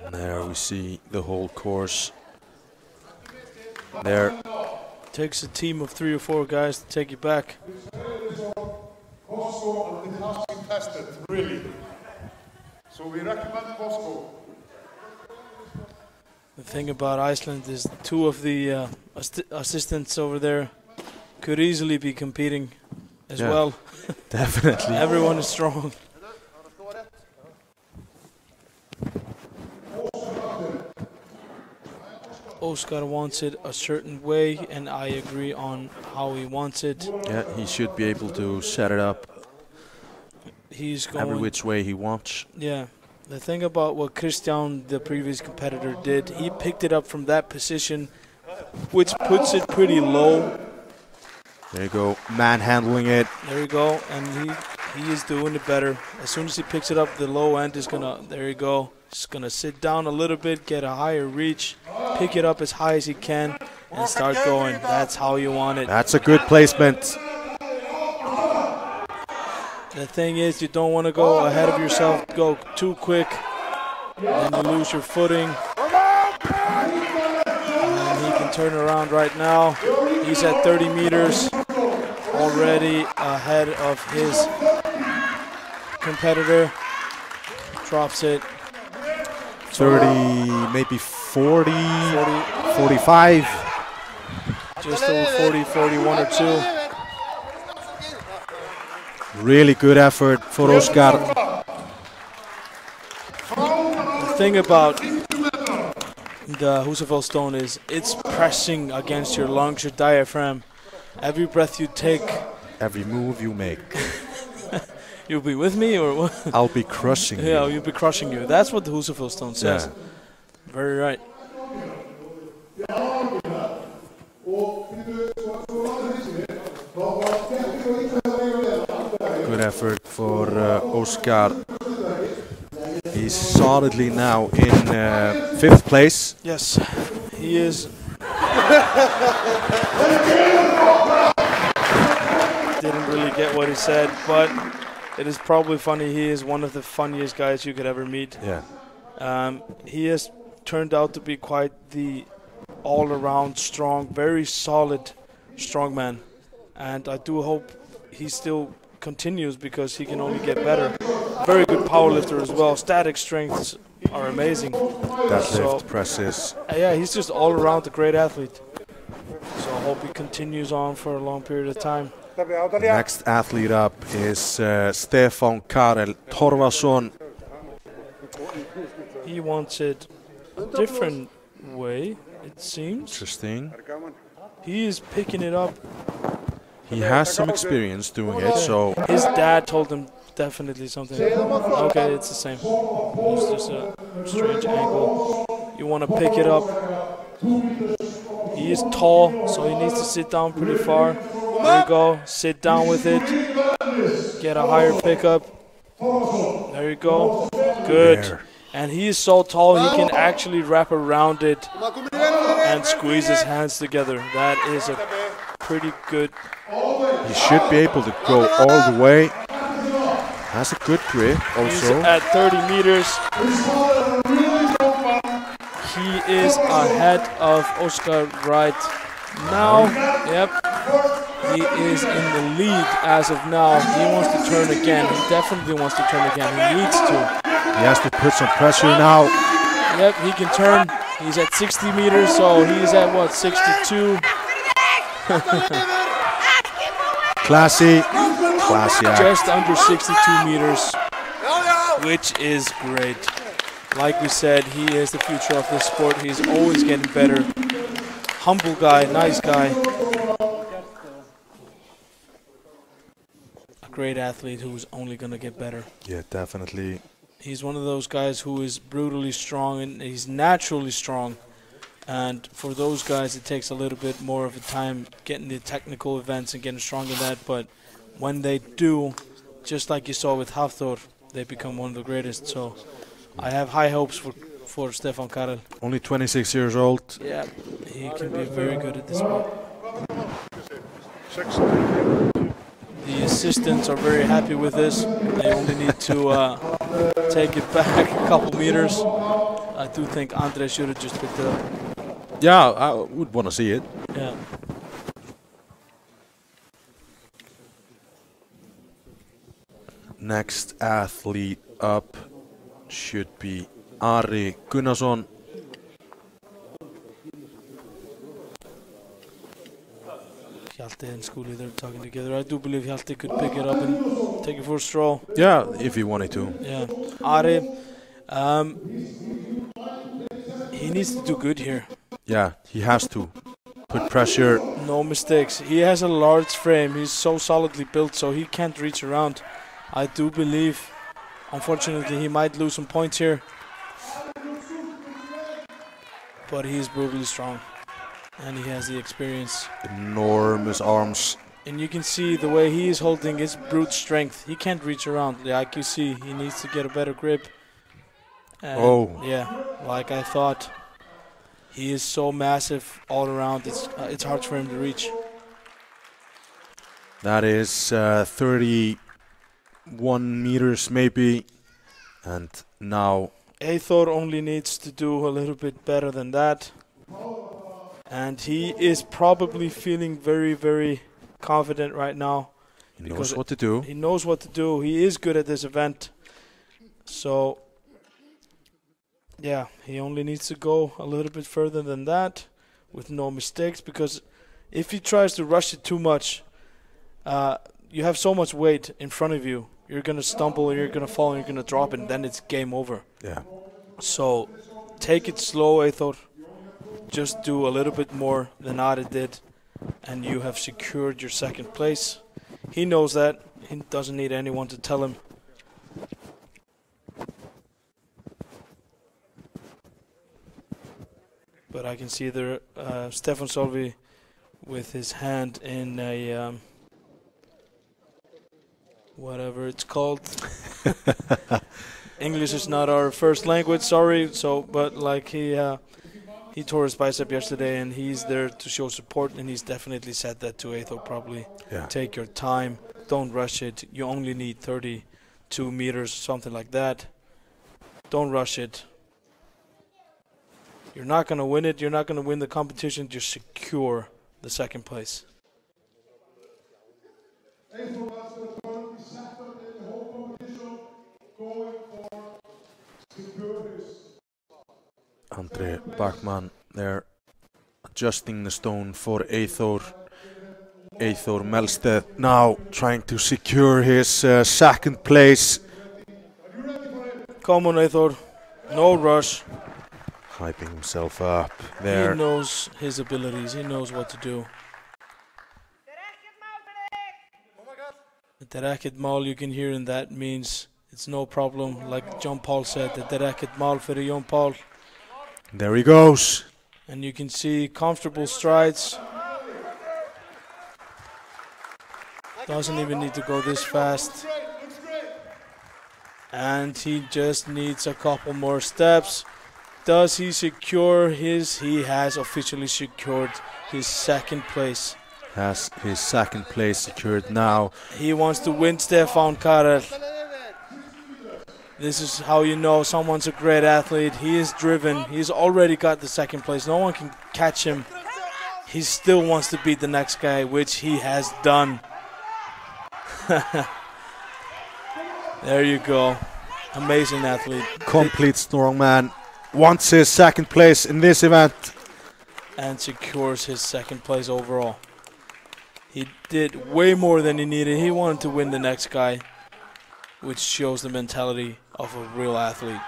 There we see the whole course. There. Takes a team of 3 or 4 guys to take you back. Costco, it has been tested, really. So we recommend Costco. The thing about Iceland is 2 of the assistants over there could easily be competing as well. Definitely. Everyone is strong. Óskar wants it a certain way, and I agree on how he wants it. Yeah, he should be able to set it up He's going every which way he wants. Yeah. The thing about what Kristján, the previous competitor, did, he picked it up from that position, which puts it pretty low. There you go, manhandling it. There you go, and he is doing it better. As soon as he picks it up, the low end is gonna, there you go. Just gonna sit down a little bit, get a higher reach, pick it up as high as he can, and start going. That's how you want it. That's a good placement. The thing is, you don't want to go ahead of yourself, go too quick, and you lose your footing. And he can turn around right now. He's at 30 meters, already ahead of his competitor. Drops it. 30, maybe 40, 45. Just over 40, 41 or 2. Really good effort for Óskar. The thing about the Húsafell stone is it's pressing against your lungs, your diaphragm. Every breath you take. Every move you make. You'll be with me or what? I'll be crushing you. Yeah, you'll be crushing you. That's what the Húsafell stone says. Yeah. Very right. Good effort for Óskar. He's solidly now in 5th place. Yes, he is. Didn't really get what he said, but it is probably funny. He is one of the funniest guys you could ever meet. Yeah. He has turned out to be quite the all-around strong, very solid strongman. And I do hope he still continues because he can only get better. Very good powerlifter as well. Static strengths are amazing. Deadlift, presses. Yeah, he's just all around a great athlete. So I hope he continues on for a long period of time. The next athlete up is Stefan Carl Torvason. He wants it different way, it seems. Interesting. He is picking it up. He has some experience doing it, so... His dad told him definitely something. Okay, it's the same. It's just a strange angle. You want to pick it up. He is tall, so he needs to sit down pretty far. There you go. Sit down with it. Get a higher pickup. There you go. Good. There. And he is so tall, he can actually wrap around it and squeeze his hands together. That is a pretty good... He should be able to go all the way. Has a good grip also. He's at 30 meters. He is ahead of Oscar right now. Yep. He is in the lead as of now. He wants to turn again. He definitely wants to turn again. He needs to. He has to put some pressure now. Yep, he can turn. He's at 60 meters, so he's at what, 62? Classy act. Just under 62 meters, which is great. Like we said, he is the future of this sport. He's always getting better. Humble guy, nice guy. A great athlete who's only going to get better. Yeah, definitely. He's one of those guys who is brutally strong, and he's naturally strong. And for those guys, it takes a little bit more of a time getting the technical events and getting strong in that. But when they do, just like you saw with Hafþór, they become one of the greatest. So I have high hopes for Stefan Carl. Only 26 years old. Yeah, he can be very good at this sport. The assistants are very happy with this. They only need to take it back a couple meters. I do think Andre should have just picked it up. Yeah, I would want to see it. Yeah. Next athlete up should be Ari Gunnarsson. Hjalti and Skúli, they're talking together. I do believe Hjalti could pick it up and take it for a stroll. Yeah, if he wanted to. Yeah. Ari, he needs to do good here. Yeah, he has to put pressure. No mistakes. He has a large frame. He's so solidly built, so he can't reach around. I do believe, unfortunately, he might lose some points here. But he's brutally strong. And he has the experience. Enormous arms. And you can see the way he is holding his brute strength. He can't reach around. Like you see, he needs to get a better grip. And yeah, like I thought. He is so massive all around. It's hard for him to reach. That is 31 meters maybe. And now Hafþór only needs to do a little bit better than that. And he is probably feeling very, very confident right now. He knows what to do. He knows what to do. He is good at this event. So, yeah, he only needs to go a little bit further than that with no mistakes. Because if he tries to rush it too much, you have so much weight in front of you. You're going to stumble, you're going to fall, and you're going to drop it, and then it's game over. Yeah. So, take it slow, Hafþór. Just do a little bit more than Ari did, and you have secured your second place. He knows that. He doesn't need anyone to tell him. But I can see there Stefan Solvi with his hand in a whatever it's called. English is not our first language, sorry. So, but like he tore his bicep yesterday, and he's there to show support, and he's definitely said that to Hafþór probably. Yeah. Take your time, don't rush it. You only need 32 meters, something like that. Don't rush it. You're not going to win it. You're not going to win the competition. Just secure the second place. Andre Bachmann there adjusting the stone for Hafþór. Eyþór Melstedt now trying to secure his second place. Come on, Eyþór. No rush. Hyping himself up there. He knows his abilities. He knows what to do. The racket mál, you can hear in that means it's no problem. Like John Paul said, the racket mál for John Paul. There he goes. And you can see comfortable strides. Doesn't even need to go this fast. And he just needs a couple more steps. Does he secure his? He has officially secured his second place. Has his second place secured now. He wants to win, Stefan Carl. This is how you know someone's a great athlete. He is driven. He's already got the second place. No one can catch him. He still wants to beat the next guy, which he has done. There you go. Amazing athlete. Complete strongman. Wants his second place in this event. And secures his second place overall. He did way more than he needed. He wanted to win the next guy, which shows the mentality of a real athlete.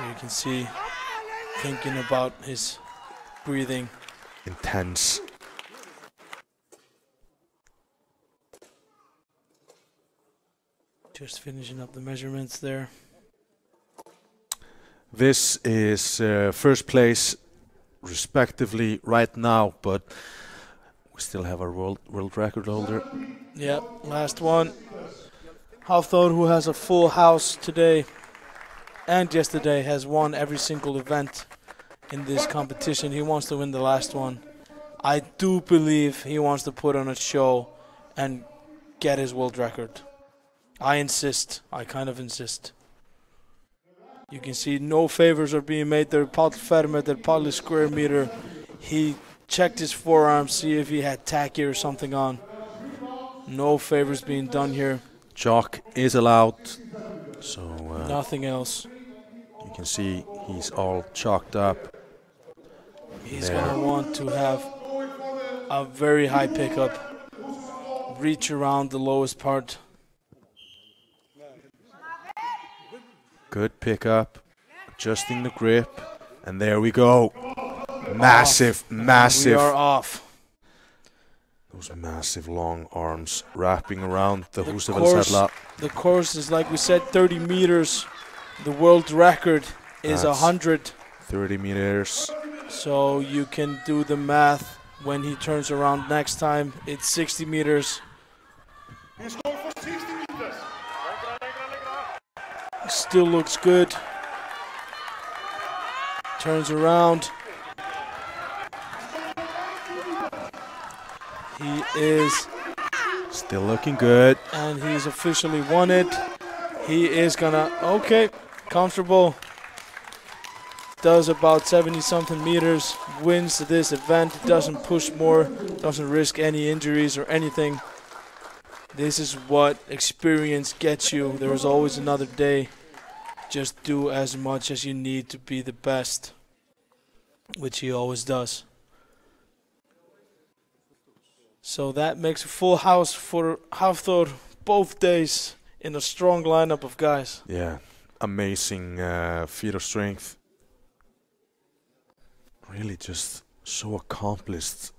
You can see thinking about his breathing. Intense. Just finishing up the measurements there. This is first place respectively right now, but we still have our world record holder. Yeah, last one. Hafþór, who has a full house today and yesterday, has won every single event in this competition. He wants to win the last one. I do believe he wants to put on a show and get his world record. I insist. I kind of insist. You can see no favors are being made there. Páll Fermeter, Páll square meter. He checked his forearm, see if he had tacky or something on. No favors being done here. Chalk is allowed. So nothing else. You can see he's all chalked up. He's going to want to have a very high pickup. Reach around the lowest part. Good pickup, adjusting the grip, and there we go. Massive, massive. We are off. Those massive long arms wrapping around the Húsavík. The course is, like we said, 30 meters. The world record is 100. 30 meters. So you can do the math. When he turns around next time, it's 60 meters. He's going for 60 meters. Still looks good. Turns around. He is still looking good. And he's officially won it. He is gonna, okay, comfortable. Does about 70-something meters. Wins this event. Doesn't push more. Doesn't risk any injuries or anything. This is what experience gets you. There is always another day. Just do as much as you need to be the best, which he always does. So that makes a full house for Hafþór both days in a strong lineup of guys. Yeah, amazing feat of strength. Really just so accomplished.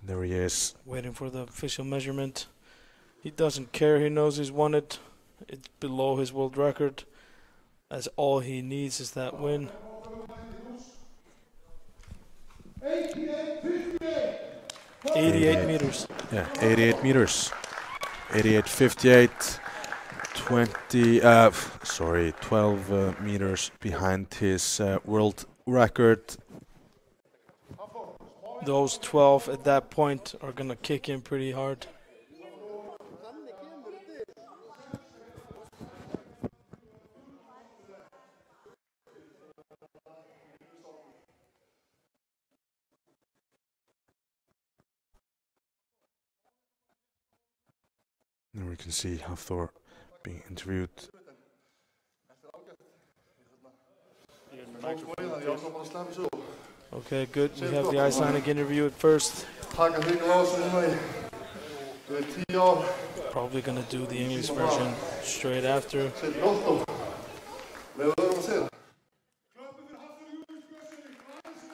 There he is. Waiting for the official measurement. He doesn't care. He knows he's won it. It's below his world record. That's all he needs is that win. 88 meters. Yeah, 88 meters. 88.58. 12 meters behind his world record. Those 12 at that point are going to kick in pretty hard. There we can see Hafþór being interviewed. Okay, good. We have the Icelandic interview at first. Taka þig lása núna í 10 ár. Probably gonna do the English version straight after. Setjum Lotto. Með það að segja.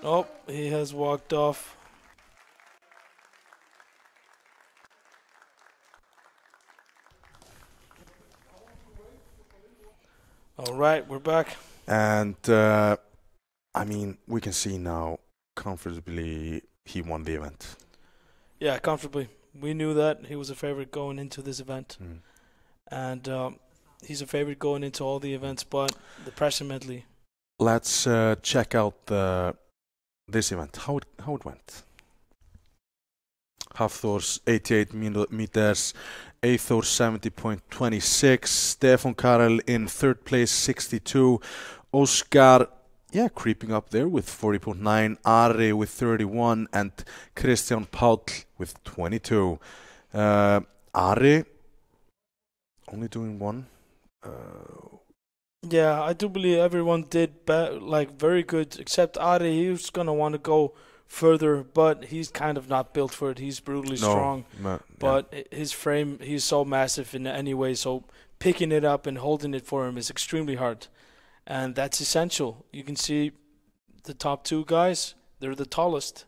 Oh, he has walked off. All right, we're back. And I mean, we can see now comfortably he won the event. Yeah, comfortably. We knew that he was a favorite going into this event. And he's a favorite going into all the events, but the pressure medley. Let's check out this event, how it went. Hafþór's 88 meters, Eyþór 70.26, Stefan Carl in third place 62, Óskar, creeping up there with 40.9, Ari with 31, and Kristján Páll with 22. Ari only doing one. Yeah, I do believe everyone did very good, except Ari. He was gonna want to go further, but he's kind of not built for it. He's brutally strong, but his frame, he's so massive in any way, so picking it up and holding it for him is extremely hard, and that's essential. You can see the top two guys, they're the tallest.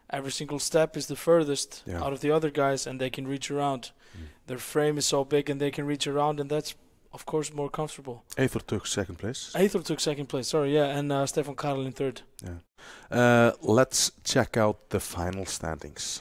Every single step is the furthest out of the other guys, and they can reach around. Their frame is so big and they can reach around, and that's of course more comfortable. Eyþór took second place. And Stefan Carl in third. Let's check out the final standings.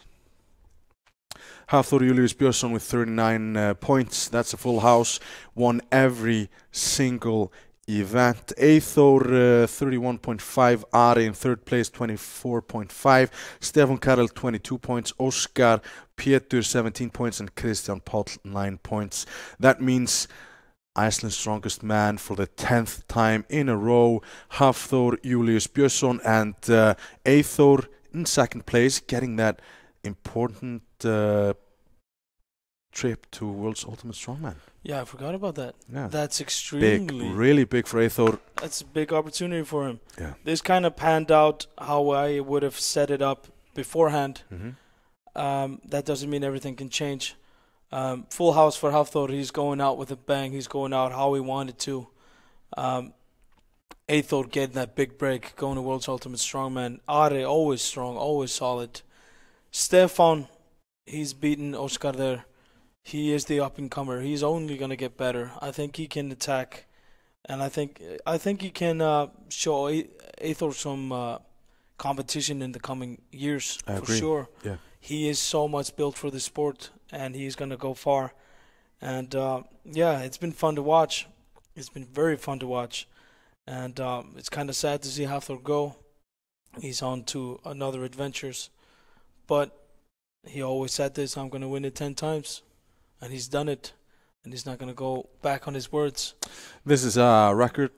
Hafþór Björnsson with 39 points. That's a full house. Won every single event. Eyþór 31.5. Ari in third place 24.5. Stefan Carl 22 points. Óskar Pétur 17 points. And Kristján Páll 9 points. That means Iceland's strongest man for the 10th time in a row, Hafþór Björnsson, and Eyþór in second place, getting that important trip to World's Ultimate Strongman. Yeah, I forgot about that. Yeah. That's extremely really big for Eyþór. That's a big opportunity for him. Yeah. This kind of panned out how I would have set it up beforehand. That doesn't mean everything can change. Full house for Hafþór. He's going out with a bang. He's going out how he wanted to. Eyþór getting that big break, going to World's Ultimate Strongman. Ari, always strong, always solid. Stefan, he's beaten Óskar there. He is the up-and-comer. He's only going to get better. I think he can attack, and I think he can show Eyþór some competition in the coming years, for sure. Yeah. He is so much built for the sport, and he's going to go far. And, it's been fun to watch. It's been very fun to watch. And it's kind of sad to see Hafþór go. He's on to another adventures. But he always said this, I'm going to win it 10 times. And he's done it. And he's not going to go back on his words. This is a record,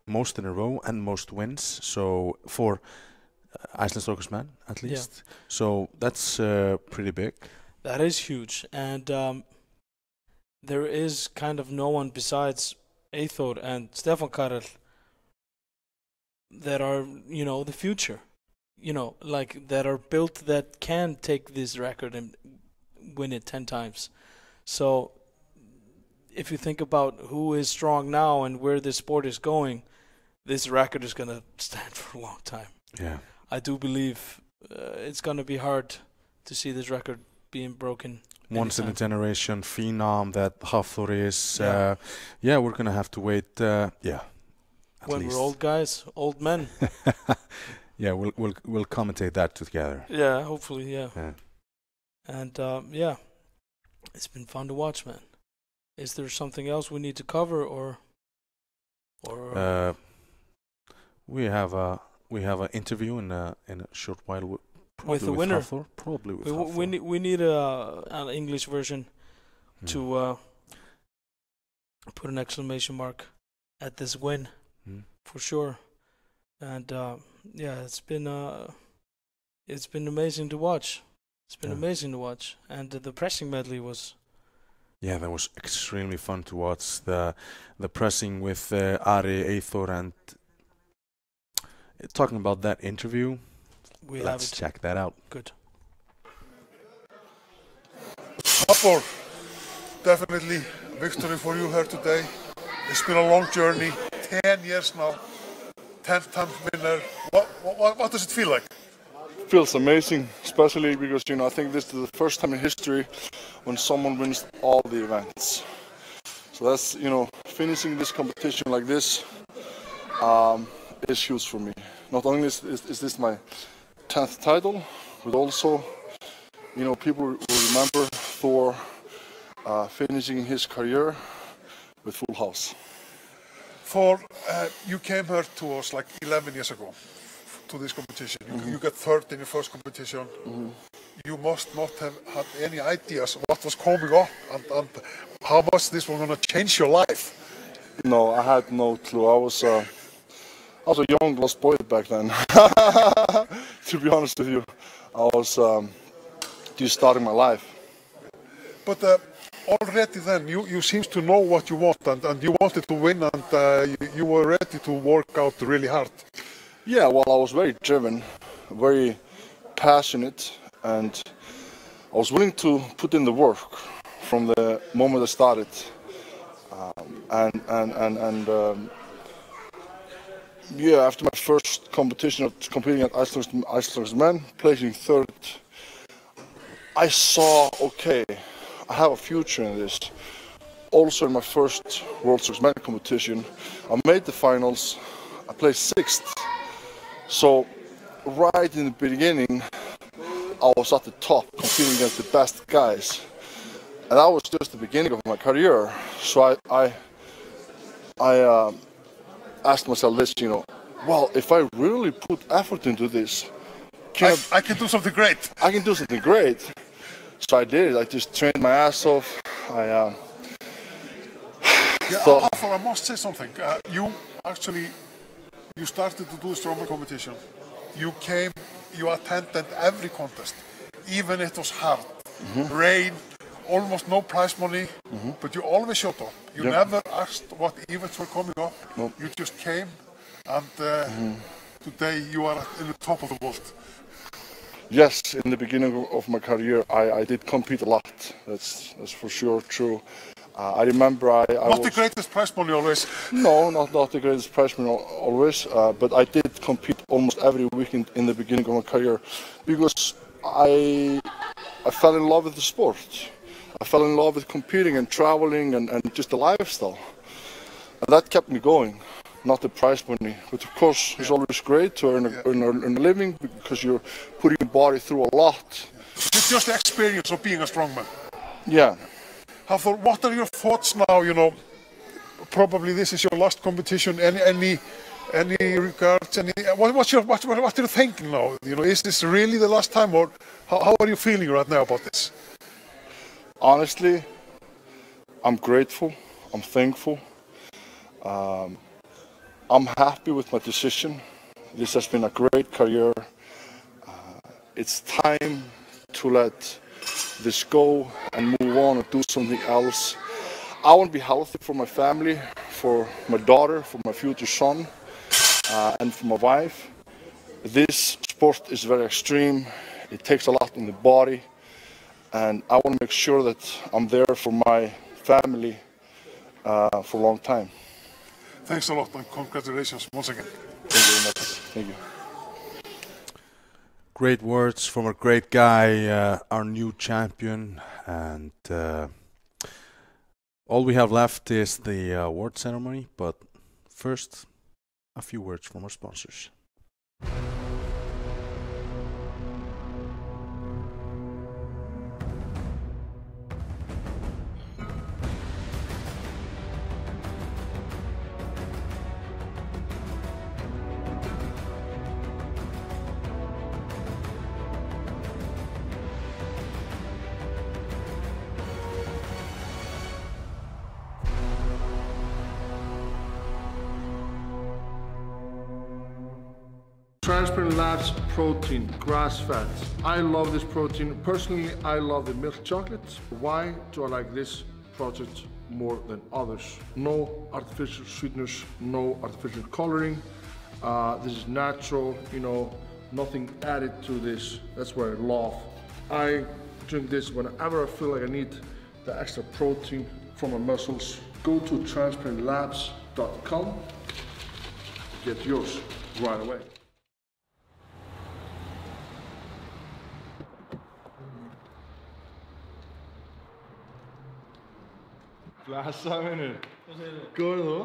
most in a row and most wins. So for Iceland's strongest man, at least. Yeah. So that's pretty big. That is huge. And there is kind of no one besides Eyþór and Stefan Carl that are, the future. That are built that can take this record and win it 10 times. So if you think about who is strong now and where this sport is going, this record is going to stand for a long time. Yeah. I do believe it's going to be hard to see this record being broken. Once in a generation phenom that Hafþór is. Yeah. We're going to have to wait. When least. We're old guys, old men. Yeah, we'll commentate that together. Yeah, hopefully, yeah. And it's been fun to watch, man. Is there something else we need to cover, or? We have an interview in a short while with the winner. Hafþór, probably with Hafþór. We need an English version to put an exclamation mark at this win for sure. And it's been amazing to watch. It's been amazing to watch, and the pressing medley was. Yeah, that was extremely fun to watch the pressing with Ari, Eyþór, and Talking about that interview, We let's have it. check that out. Good. Hafþór, definitely victory for you here today. It's been a long journey, 10 years now, 10th time winner. What does it feel like? Feels amazing, especially because I think this is the first time in history when someone wins all the events. So that's finishing this competition like this is huge for me. Not only is this my 10th title, but also people will remember Thor finishing his career with full house. Thor, you came here to us like 11 years ago to this competition. You got third in your first competition. You must not have had any ideas what was coming up and how much this was going to change your life. No, I had no clue. I was a young lost boy back then. To be honest with you, I was just starting my life. But already then you seems to know what you want and you wanted to win and you were ready to work out really hard. Yeah, well, I was very driven, very passionate, and I was willing to put in the work from the moment I started. After my first competition of competing at Iceland's men, placing third, I saw, okay, I have a future in this. Also in my first World Strongest Men competition, I made the finals, I placed 6th. So right in the beginning, I was at the top, competing against the best guys. And that was just the beginning of my career. So I asked myself this, well, if I really put effort into this, I can do something great. I can do something great. So I did. I just trained my ass off. Hafþór, I must say something. You started to do Strongman competition. You came, you attended every contest, even it was hard. Rain, almost no prize money, but you always showed up. You never asked what events were coming up. Nope. You just came, and today you are in the top of the world. Yes, in the beginning of my career, I did compete a lot. That's for sure true. I remember Not the greatest prize money always. No, not the greatest prize money always, but I did compete almost every weekend in the beginning of my career because I fell in love with the sport. I fell in love with competing and traveling and just the lifestyle. And that kept me going, not the prize money. But of course, it's always great to earn a living because you're putting your body through a lot. It's just the experience of being a strongman. Yeah. Hafþór, what are your thoughts now? Probably this is your last competition. Any regards? What are you thinking now? Is this really the last time, or how are you feeling right now about this? Honestly, I'm grateful. I'm thankful. I'm happy with my decision. This has been a great career. It's time to let this go and move on and do something else. I want to be healthy for my family, for my daughter, for my future son, and for my wife. This sport is very extreme. It takes a lot in the body, and I want to make sure that I'm there for my family for a long time. Thanks a lot and congratulations once again. Thank you very much. Thank you. Great words from a great guy, our new champion, and all we have left is the award ceremony, but first, a few words from our sponsors. Transparent Labs protein, grass fat. I love this protein. Personally, I love the milk chocolate. Why do I like this product more than others? No artificial sweeteners, no artificial coloring. This is natural, you know, nothing added to this. That's what I love. I drink this whenever I feel like I need the extra protein from my muscles. Go to transparentlabs.com. Get yours right away. Blessa, vinur. Hvað segir þú? Góður þú?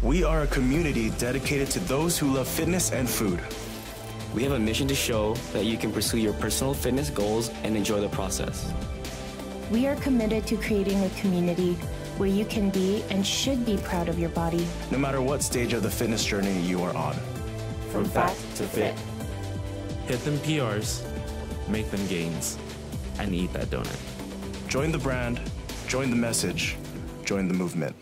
We are a community dedicated to those who love fitness and food. We have a mission to show that you can pursue your personal fitness goals and enjoy the process. We are committed to creating a community where you can be and should be proud of your body. No matter what stage of the fitness journey you are on. From fat to fit. Hit them PRs, make them gains, and eat that donut. Join the brand, join the message, join the movement.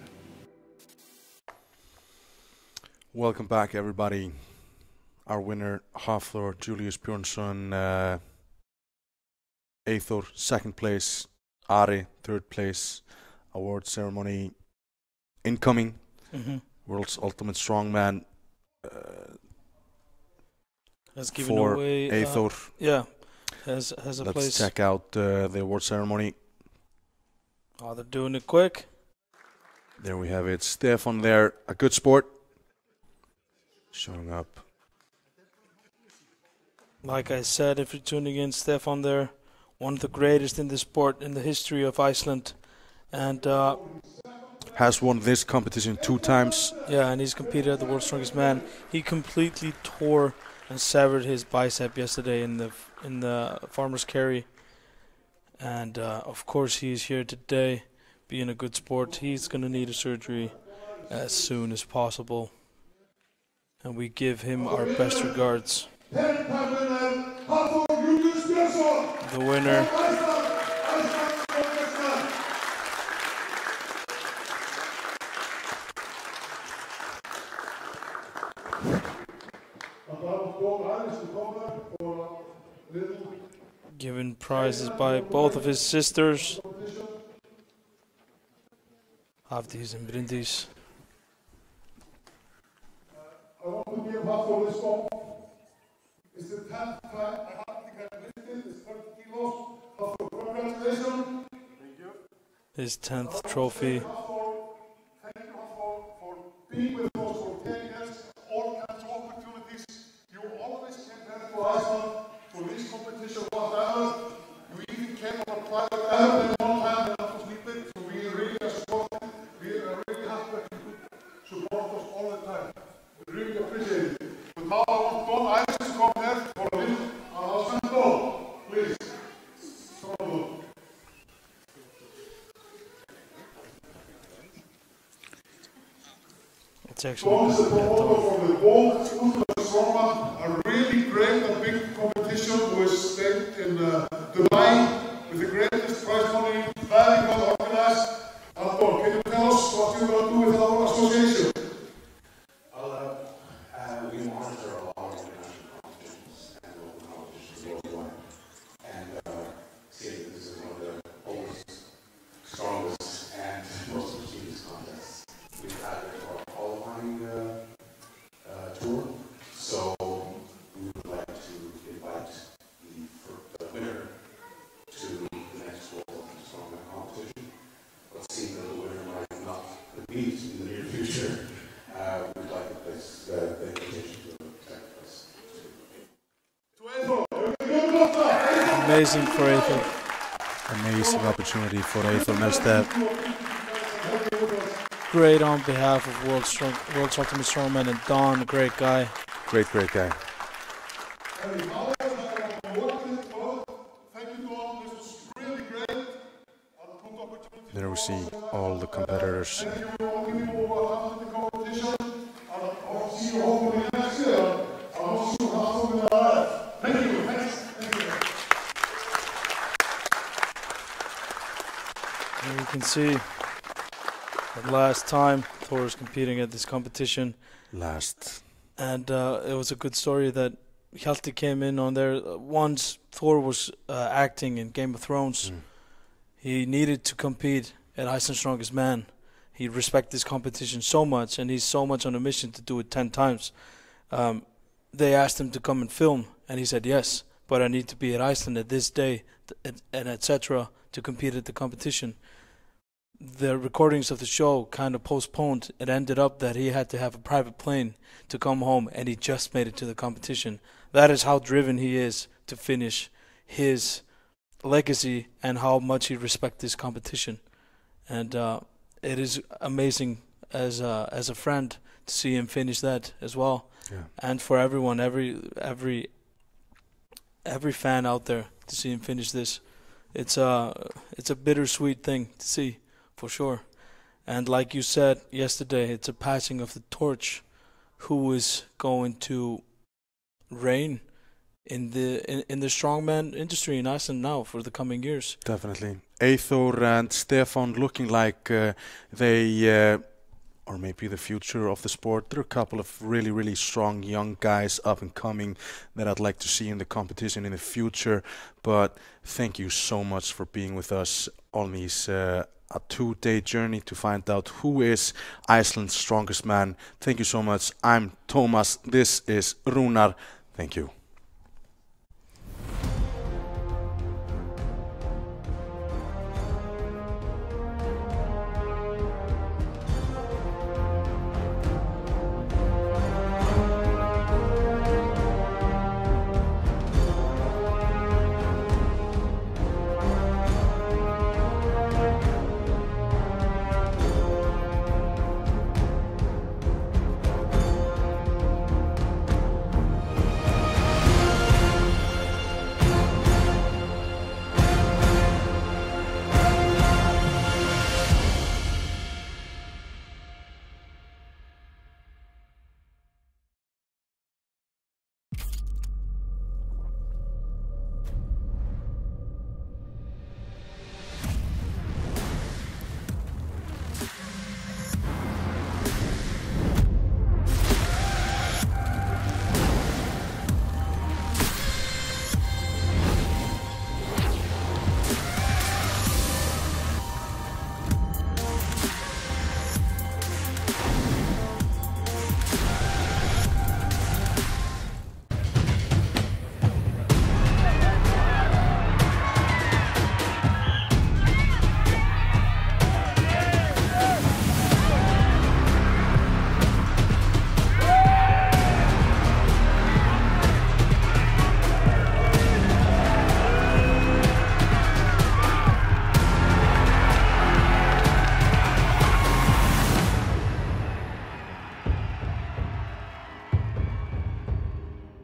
Welcome back, everybody. Our winner, Hafþór Björnsson, Eyþór, second place, Ari, third place. Award ceremony incoming. World's Ultimate Strongman has given for away Eyþór. Has a Let's place. Let's check out the award ceremony. Oh, they're doing it quick. There we have it. Stefan there, a good sport. Showing up. Like I said, if you're tuning in, Stefan there, one of the greatest in the sport in the history of Iceland, and has won this competition 2 times. Yeah, and he's competed at the World's Strongest Man. He completely tore and severed his bicep yesterday in the farmer's carry, and of course he's here today, being a good sport. He's gonna need a surgery as soon as possible. And we give him our best regards. The winner. Given prizes by both of his sisters. Hafdís and Bryndís. I want to give Hafþór this ball. It's the 10th time I think I've lifted this 30 kilos. Hafþór, congratulations. Thank you. His 10th trophy. Thank you, Hafþór, for being with us for 10 years. All kinds of opportunities. You always came here to Iceland for this competition, whatever. You even came on a private airplane one time and not to sleep it. So we really are supporting. We are really happy that you support us all the time. Really appreciate it. But now I want Don Ice to come here for a minute. I'll send Don, please. It's actually Don is the promoter for the World Ultimate Strongman, a really great and big competition who is stayed in Dubai with the greatest prize money, very well organized. And Don, can you tell us what you're going to do with our association? We monitor a lot of international competitions and local competitions worldwide, and see that this is one of the oldest, strongest, and most prestigious contests we've had for our qualifying tour. So we would like to invite the winner to the next World Ultimate Strongman competition. But seeing that the winner might not compete in the near future, we'd like to place the invitation to second place. Amazing for Eyþór. Amazing opportunity for Eyþór next step. great on behalf of World's Ultimate Strongman, and Don, a great guy. Great guy. There we see all the competitors. And you can see the last time Thor was competing at this competition. And it was a good story that Hjalti came in on there. Once Thor was acting in Game of Thrones, he needed to compete at Iceland's Strongest Man. He respected this competition so much, and he's so much on a mission to do it 10 times. They asked him to come and film, and he said yes, but I need to be at Iceland at this day, and etc. to compete at the competition. The recordings of the show kind of postponed. It ended up that he had to have a private plane to come home, and he just made it to the competition. That is how driven he is to finish his legacy and how much he respects this competition. And it is amazing as a friend to see him finish that as well. Yeah. And for everyone, every fan out there, to see him finish this, it's a bittersweet thing to see, for sure. And like you said yesterday, it's a passing of the torch. Who is going to reign in the strongman industry in Iceland now for the coming years? Definitely. Hafþór and Stefan looking like they or maybe the future of the sport. There are a couple of really strong young guys up and coming that I'd like to see in the competition in the future. But thank you so much for being with us on these a 2-day journey to find out who is Iceland's strongest man. Thank you so much. I'm Thomas. This is Rúnar. Thank you.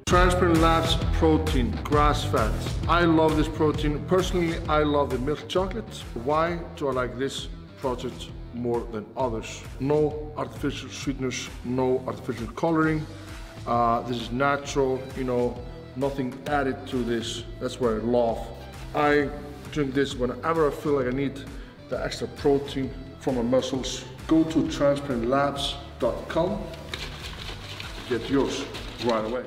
Transparent Labs protein, grass fat. I love this protein. Personally, I love the milk chocolate. Why do I like this project more than others? No artificial sweeteners, no artificial coloring. This is natural, you know, nothing added to this. That's what I love. I drink this whenever I feel like I need the extra protein from my muscles. Go to transparentlabs.com, get yours right away.